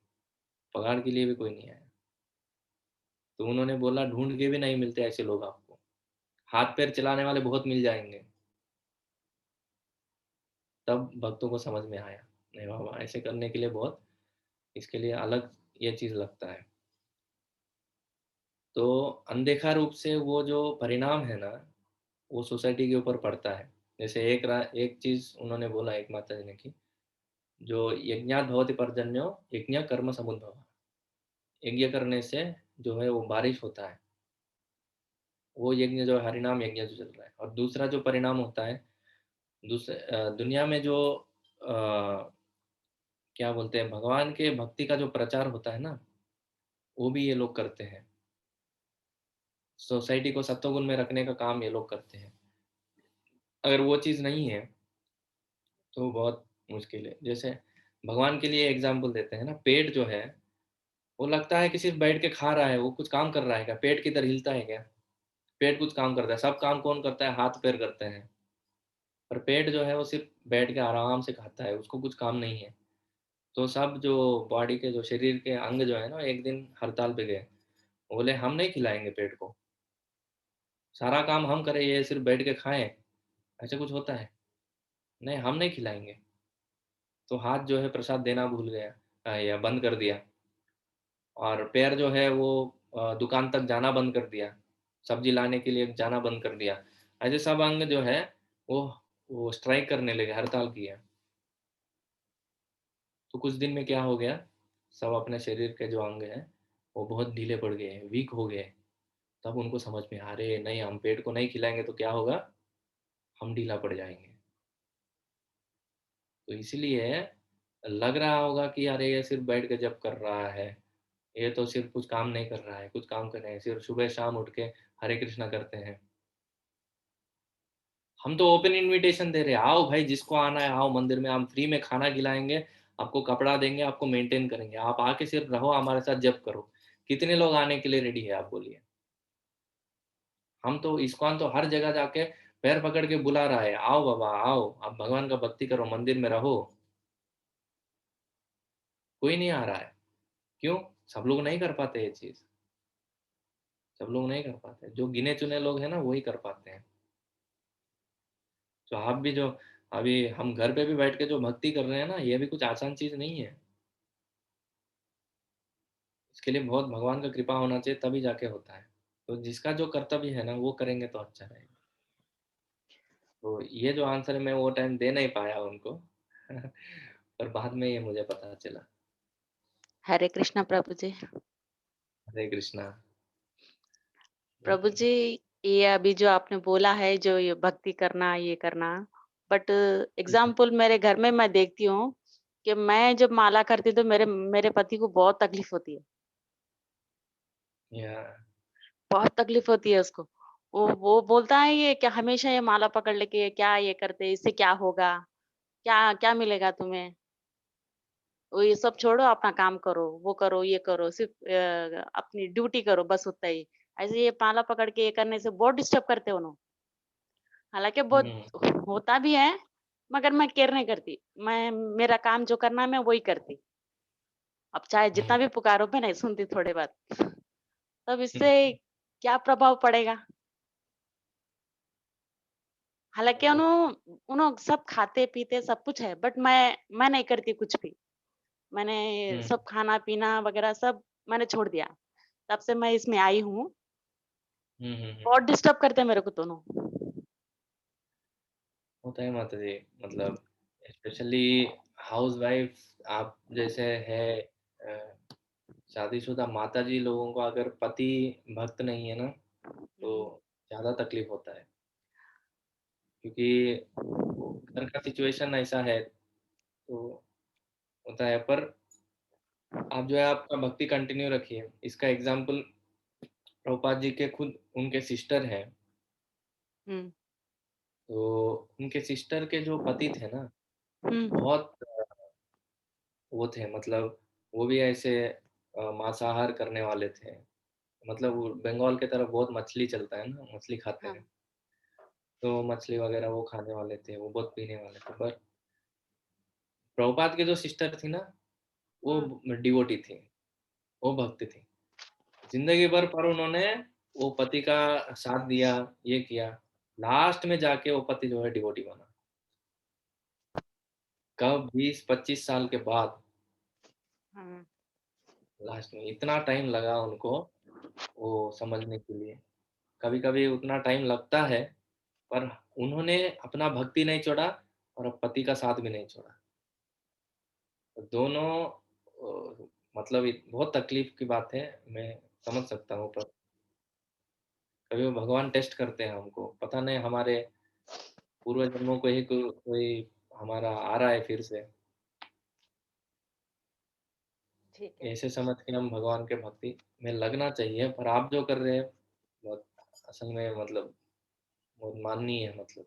पगार के लिए भी कोई नहीं आया। तो उन्होंने बोला ढूँढ के भी नहीं मिलते ऐसे लोग आपको, हाथ-पैर चलाने वाले बहुत मिल जाएँगे। तब भक्तों को समझ में आया, नहीं बाबा ऐसे करने के लिए बहुत इसके लिए अलग ये चीज़ लगता है। तो अनदेखा रूप से वो जो परिणाम है ना, वो सोसाइटी के ऊपर पड़ता है। जैसे एक चीज़ उन्होंने बोला एक माताजी ने कि जो यज्ञात् भवति पर्जन्यो यज्ञ कर्म समुद्भवः। यज्ञ करने से जो है वो बारिश होता है। वो यज्ञ जो है हरिनाम यज्ञ जो चल रहा है, और दूसरा जो परिणाम होता है दुनिया में जो क्या बोलते हैं भगवान के भक्ति का जो प्रचार होता है ना, वो भी ये लोग करते हैं। सोसाइटी को सत्वगुण में रखने का काम ये लोग करते हैं। अगर वो चीज़ नहीं है तो बहुत मुश्किल है। जैसे भगवान के लिए एग्जाम्पल देते हैं ना, पेट जो है वो लगता है कि सिर्फ बैठ के खा रहा है, वो कुछ काम कर रहा है क्या? पेट किधर हिलता है क्या? पेट कुछ काम करता है, सब काम कौन करता है? हाथ पैर करते हैं। पर पेट जो है वो सिर्फ बैठ के आराम से खाता है, उसको कुछ काम नहीं है। तो सब जो बॉडी के जो शरीर के अंग जो है ना, एक दिन हड़ताल पे गए, बोले हम नहीं खिलाएंगे पेट को, सारा काम हम करें, ये सिर्फ बैठ के खाएं, ऐसे कुछ होता है? नहीं, हम नहीं खिलाएंगे। तो हाथ जो है प्रसाद देना भूल गया, या बंद कर दिया, और पैर जो है वो दुकान तक जाना बंद कर दिया, सब्जी लाने के लिए जाना बंद कर दिया। ऐसे सब अंग जो है वो वो स्ट्राइक करने लगे, हड़ताल किया। तो कुछ दिन में क्या हो गया, सब अपने शरीर के जो अंग हैं वो बहुत ढीले पड़ गए, वीक हो गए। तब उनको समझ में आ रहे नहीं, हम पेट को नहीं खिलाएंगे तो क्या होगा, हम ढीला पड़ जाएंगे। तो इसलिए लग रहा होगा कि अरे ये सिर्फ बैठ के जब कर रहा है, ये तो सिर्फ कुछ काम नहीं कर रहा है, कुछ काम कर रहे हैं, सिर्फ सुबह शाम उठ के हरे कृष्णा करते हैं। हम तो ओपन इनविटेशन दे रहे हैं, आओ भाई जिसको आना है आओ मंदिर में, हम फ्री में खाना खिलाएंगे, आपको कपड़ा देंगे, आपको मेंटेन करेंगे, आप आके सिर्फ रहो हमारे साथ जप करो। कितने लोग आने के लिए रेडी है आप बोलिए? हम तो इस्कॉन तो हर जगह जाके पैर पकड़ के बुला रहा है, आओ बाबा आओ, आप भगवान का भक्ति करो, मंदिर में रहो। कोई नहीं आ रहा है, क्यों? सब लोग नहीं कर पाते ये चीज, सब लोग नहीं कर पाते, जो गिने चुने लोग हैं ना वही कर पाते हैं। तो आप भी जो अभी हम घर पे भी बैठ के जो भक्ति कर रहे हैं ना, ये भी कुछ आसान चीज नहीं है। इसके लिए बहुत भगवान का कृपा होना चाहिए, तभी जाके होता है। तो जिसका जो कर्तव्य है ना वो करेंगे तो अच्छा रहेगा। तो ये जो आंसर है मैं वो टाइम दे नहीं पाया उनको पर बाद में ये मुझे पता चला। हरे कृष्णा प्रभु जी। हरे कृष्णा। प्रभु जी, ये अभी जो आपने बोला है जो ये भक्ति करना ये करना, बट एग्जाम्पल मेरे घर में मैं देखती हूँ कि मैं जब माला करती हूँ तो मेरे मेरे पति को बहुत तकलीफ होती है, या बहुत तकलीफ होती है उसको। वो बोलता है ये क्या हमेशा ये माला पकड़ लेके क्या ये करते, इससे क्या होगा, क्या क्या मिलेगा तुम्हें, वो ये सब छोड़ो अपना काम करो, वो करो ये करो, सिर्फ अपनी ड्यूटी करो बस उतना ही। ऐसे ये माला पकड़ के ये करने से बहुत डिस्टर्ब करते हैं उन्होंने। हालांकि बहुत होता भी है, मगर मैं केयर नहीं करती, मैं मेरा काम जो करना है मैं वही करती। अब चाहे जितना भी पुकारो मैं नहीं सुनती थोड़े बाद। तब इससे क्या प्रभाव पड़ेगा? हालाँकि उन्हों सब खाते-पीते सब कुछ है, बट मैं नहीं करती कुछ भी। मैंने सब खाना-पीना वगैरह सब मैंने छोड़ दिया। तब से मैं इसमें आई हूँ। बहुत डिस्टर्ब करते हैं मेरे को दोनों। होता है माता जी, मतलब स्पेशली हाउसवाइफ आप जैसे है, शादीशुदा माता जी लोगों को अगर पति भक्त नहीं है ना, तो ज़्यादा तकलीफ होता है, क्योंकि वो घर का सिचुएशन ऐसा है, तो होता है। पर आप जो है आपका भक्ति कंटिन्यू रखिए। इसका एग्जाम्पल प्रभुपाद जी के खुद उनके सिस्टर हैं, हुँ, तो उनके सिस्टर के जो पति थे ना, हुँ, बहुत वो थे, मतलब वो भी ऐसे मांसाहार करने वाले थे। मतलब वो बंगाल के तरफ बहुत मछली चलता है ना, मछली खाते हाँ, हैं, तो मछली वगैरह वो खाने वाले थे, वो बहुत पीने वाले थे। पर प्रभुपाद के जो सिस्टर थी ना, वो डिवोटी थी, वो भक्त थी जिंदगी भर। पर उन्होंने वो पति का साथ दिया, ये किया, लास्ट में जाके वो पति जो है डिवोटी बना। कब? 20-25 साल के बाद हाँ। लास्ट में। इतना टाइम लगा उनको वो समझने के लिए। कभी कभी उतना टाइम लगता है, पर उन्होंने अपना भक्ति नहीं छोड़ा और पति का साथ भी नहीं छोड़ा। तो दोनों मतलब बहुत तकलीफ की बात है, मैं समझ सकता हूँ। पर कभी वो भगवान टेस्ट करते हैं हमको, पता नहीं हमारे पूर्व जन्मों को ही कोई हमारा आ रहा है फिर से। ठीक है। ऐसे समझ के हम भगवान के भक्ति में लगना चाहिए। पर आप जो कर रहे हैं बहुत असल में मतलब बहुत माननीय है, मतलब।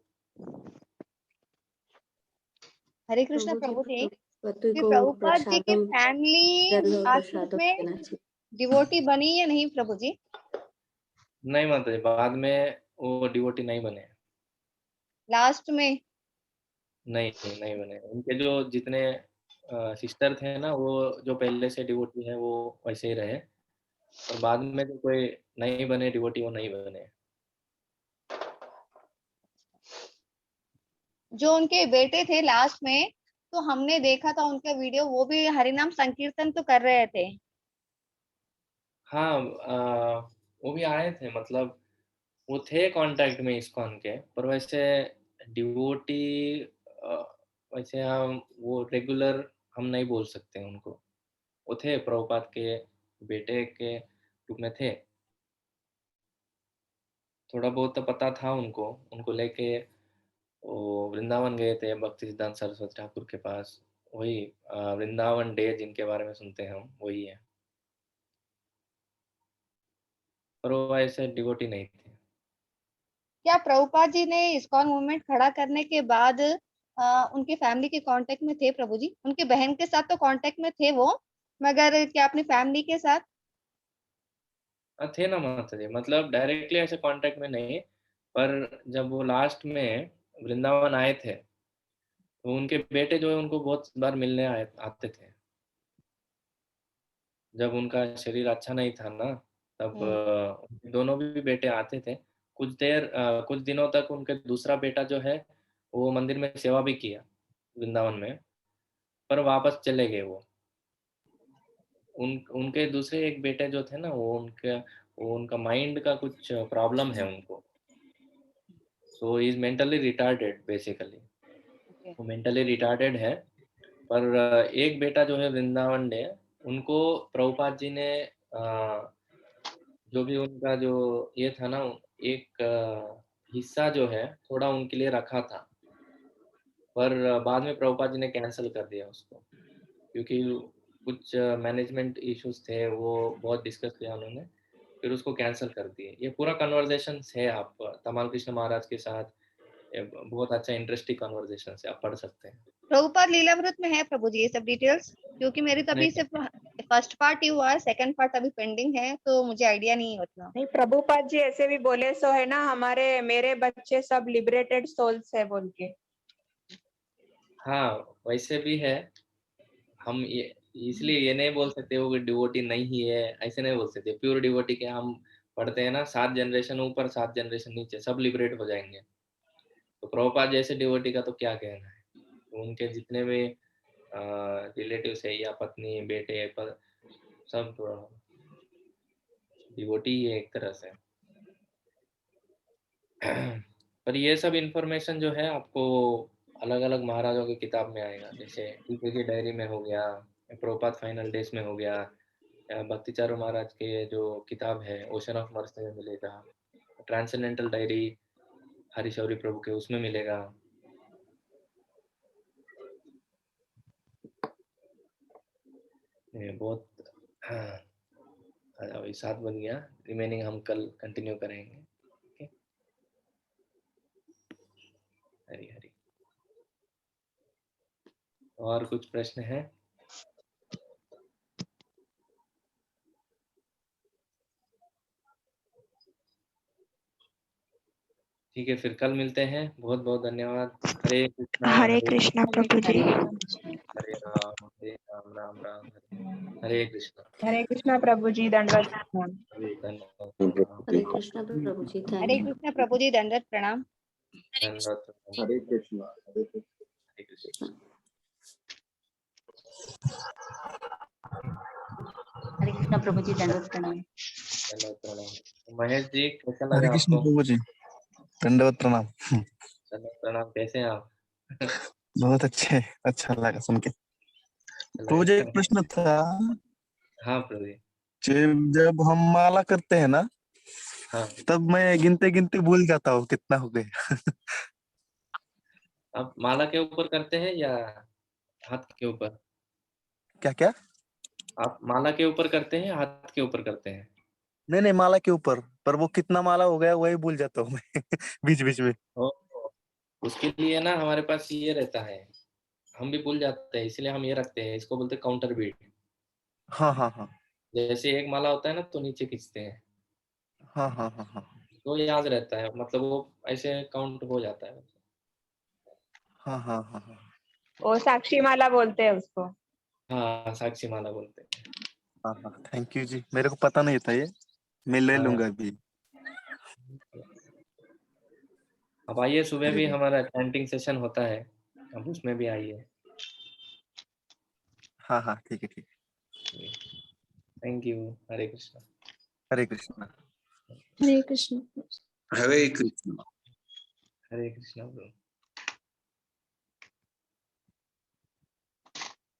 हरे कृष्णा प्रभु जी, प्रभु जी, पति कि को प्रभुपाद जी की प्रसादम, फैमिली जल और आखिर प्रसादम में देना चाहिए। डिवोटी बनी या नहीं प्रभु जी? नहीं माता जी, बाद में वो डिवोटी नहीं बने। लास्ट में नहीं नहीं बने। उनके जो जितने सिस्टर थे ना, वो जो पहले से डिवोटी है वो वैसे ही रहे। और बाद में जो कोई नहीं बने डिवोटी, वो नहीं बने। जो उनके बेटे थे लास्ट में, तो हमने देखा था उनका वीडियो, वो भी हरिनाम संकीर्तन तो कर रहे थे। हाँ, वो भी आए थे, मतलब वो थे कांटेक्ट में इस्कॉन के। पर वैसे डिवोटी वैसे हम वो रेगुलर हम नहीं बोल सकते उनको। वो थे प्रभुपाद के बेटे के रूप में थे। थोड़ा बहुत तो पता था उनको, उनको लेके वो वृंदावन गए थे भक्ति सिद्धांत सरस्वती ठाकुर के पास। वही वृंदावन डे जिनके बारे में सुनते हैं हम, वही है। पर वो ऐसे डिवोटी नहीं थे। क्या प्रभुपाद जी ने इस्कॉन मूवमेंट खड़ा करने के बाद उनके फैमिली के कांटेक्ट में थे प्रभु जी? उनके बहन के साथ तो कांटेक्ट में थे वो, मगर क्या अपनी फैमिली के साथ? थे ना माता जी, मतलब डायरेक्टली ऐसे कांटेक्ट में नहीं। पर जब वो लास्ट में वृंदावन आए थे, तो उनके बेटे जो है उनको बहुत बार मिलने आते थे। जब उनका शरीर अच्छा नहीं था ना, तब दोनों भी बेटे आते थे। कुछ दिनों तक उनके दूसरा बेटा जो है वो मंदिर में सेवा भी किया वृंदावन में, पर वापस चले गए वो। उनके दूसरे एक बेटे जो थे ना, वो उनका माइंड का कुछ प्रॉब्लम है उनको। So is mentally retarded basically. वो मेंटली रिटार्डेड है। पर एक बेटा जो है वृंदावन ने, उनको प्रभुपाद जी ने जो भी उनका जो ये था ना, एक हिस्सा जो है थोड़ा उनके लिए रखा था। पर बाद में प्रभुपाद जी ने कैंसिल कर दिया उसको, क्योंकि कुछ मैनेजमेंट इश्यूज थे, वो बहुत डिस्कस किया उन्होंने, फिर उसको कैंसिल कर दिए। ये पूरा कन्वर्सेशन है, आप तमाल कृष्ण महाराज के साथ, ये बहुत अच्छा इंटरेस्टिंग कन्वर्सेशन है, आप पढ़ सकते हैं। प्रभुपाद लीलामृत में है प्रभु जी ये सब डिटेल्स? क्योंकि मेरी तो अभी नहीं, सिर्फ फर्स्ट पार्ट ही हुआ है, सेकंड पार्ट अभी पेंडिंग है, तो मुझे आइडिया नहीं है उतना। नहीं, प्रभुपाद जी ऐसे भी बोले सो है ना, हमारे मेरे बच्चे सब लिबरेटेड सोल्स है बोल के। हाँ, वैसे भी है। हम ये इसलिए ये नहीं बोल सकते वो डिवोटी नहीं है, ऐसे नहीं बोल सकते। प्योर डिवोटी के हम पढ़ते हैं ना, 7 जनरेशन ऊपर 7 जनरेशन नीचे सब लिबरेट हो जाएंगे। तो प्रभुपाद जैसे डिवोटी का तो क्या कहना है। तो उनके जितने भी रिलेटिव्स है या पत्नी बेटे सब डिवोटी ही है एक तरह से। पर ये सब इंफॉर्मेशन जो है आपको अलग अलग महाराजों की किताब में आएगा, जैसे टीके डायरी में हो गया, प्रभुपाद फाइनल डेज में हो गया, या भक्ति चारू महाराज के जो किताब है ओशन ऑफ मर्सी में मिलेगा, ट्रांसेंडेंटल डायरी हरिशौरी प्रभु के उसमें मिलेगा। ये बहुत अभी 7 बन गया, रिमेनिंग हम कल कंटिन्यू करेंगे। ओके, हरी हरी। और कुछ प्रश्न है? ठीक है, फिर कल मिलते हैं। बहुत बहुत धन्यवाद। हरे कृष्णा प्रभु जी। हरे राम राम राम हरे कृष्णा। हरे कृष्णा प्रभु जी, दंडवत प्रणाम। हरे कृष्णा प्रभु जी, हरे थैंक यू। कृष्णा प्रभु जी, दंडवत प्रणाम। हरे कृष्णा। हरे कृष्णा। हरे कृष्णा प्रभु जी, दंडवत प्रणाम। दंडवत प्रणाम। महेश जी, कैसा हरे लगा कृष्ण आपको? प्रभु जी, दंडवत प्रणाम। दंडवत प्रणाम। कैसे हैं आप? बहुत अच्छे, अच्छा लगा सुन के। प्रभु जी, एक प्रश्न था। हाँ प्रभु जी। जब हम माला करते हैं ना, हाँ, तब मैं गिनते गिनते भूल जाता हूँ कितना हो गए। आप माला के ऊपर करते हैं या हाथ के ऊपर? क्या क्या? आप माला के ऊपर करते हैं या हाथ के ऊपर करते हैं? नहीं नहीं, माला के ऊपर, पर वो कितना माला हो गया वही भूल जाता हूँ मैं बीच बीच में। उसके लिए ना हमारे पास ये रहता है, हम भी भूल जाते हैं, इसलिए हम ये रखते हैं, इसको बोलते हैं काउंटर बीट। हाँ हाँ हाँ जैसे एक माला होता है ना तो नीचे खींचते हैं, हाँ हाँ हाँ हाँ तो याद रहता है, मतलब वो ऐसे काउंट हो जाता है। हाँ हाँ हाँ हाँ वो साक्षी माला बोलते हैं उसको। हाँ, साक्षी माला बोलते हैं। हाँ हाँ, थैंक यू जी, मेरे को पता नहीं था ये, मैं ले लूंगा अभी। अब आइए, सुबह भी हमारा चैंटिंग सेशन होता है, अब उसमें भी आइए। हाँ हाँ, ठीक है ठीक है। Thank you. Hare Krishna. Hare Krishna. Hare Krishna. Hare Krishna. Hare Krishna.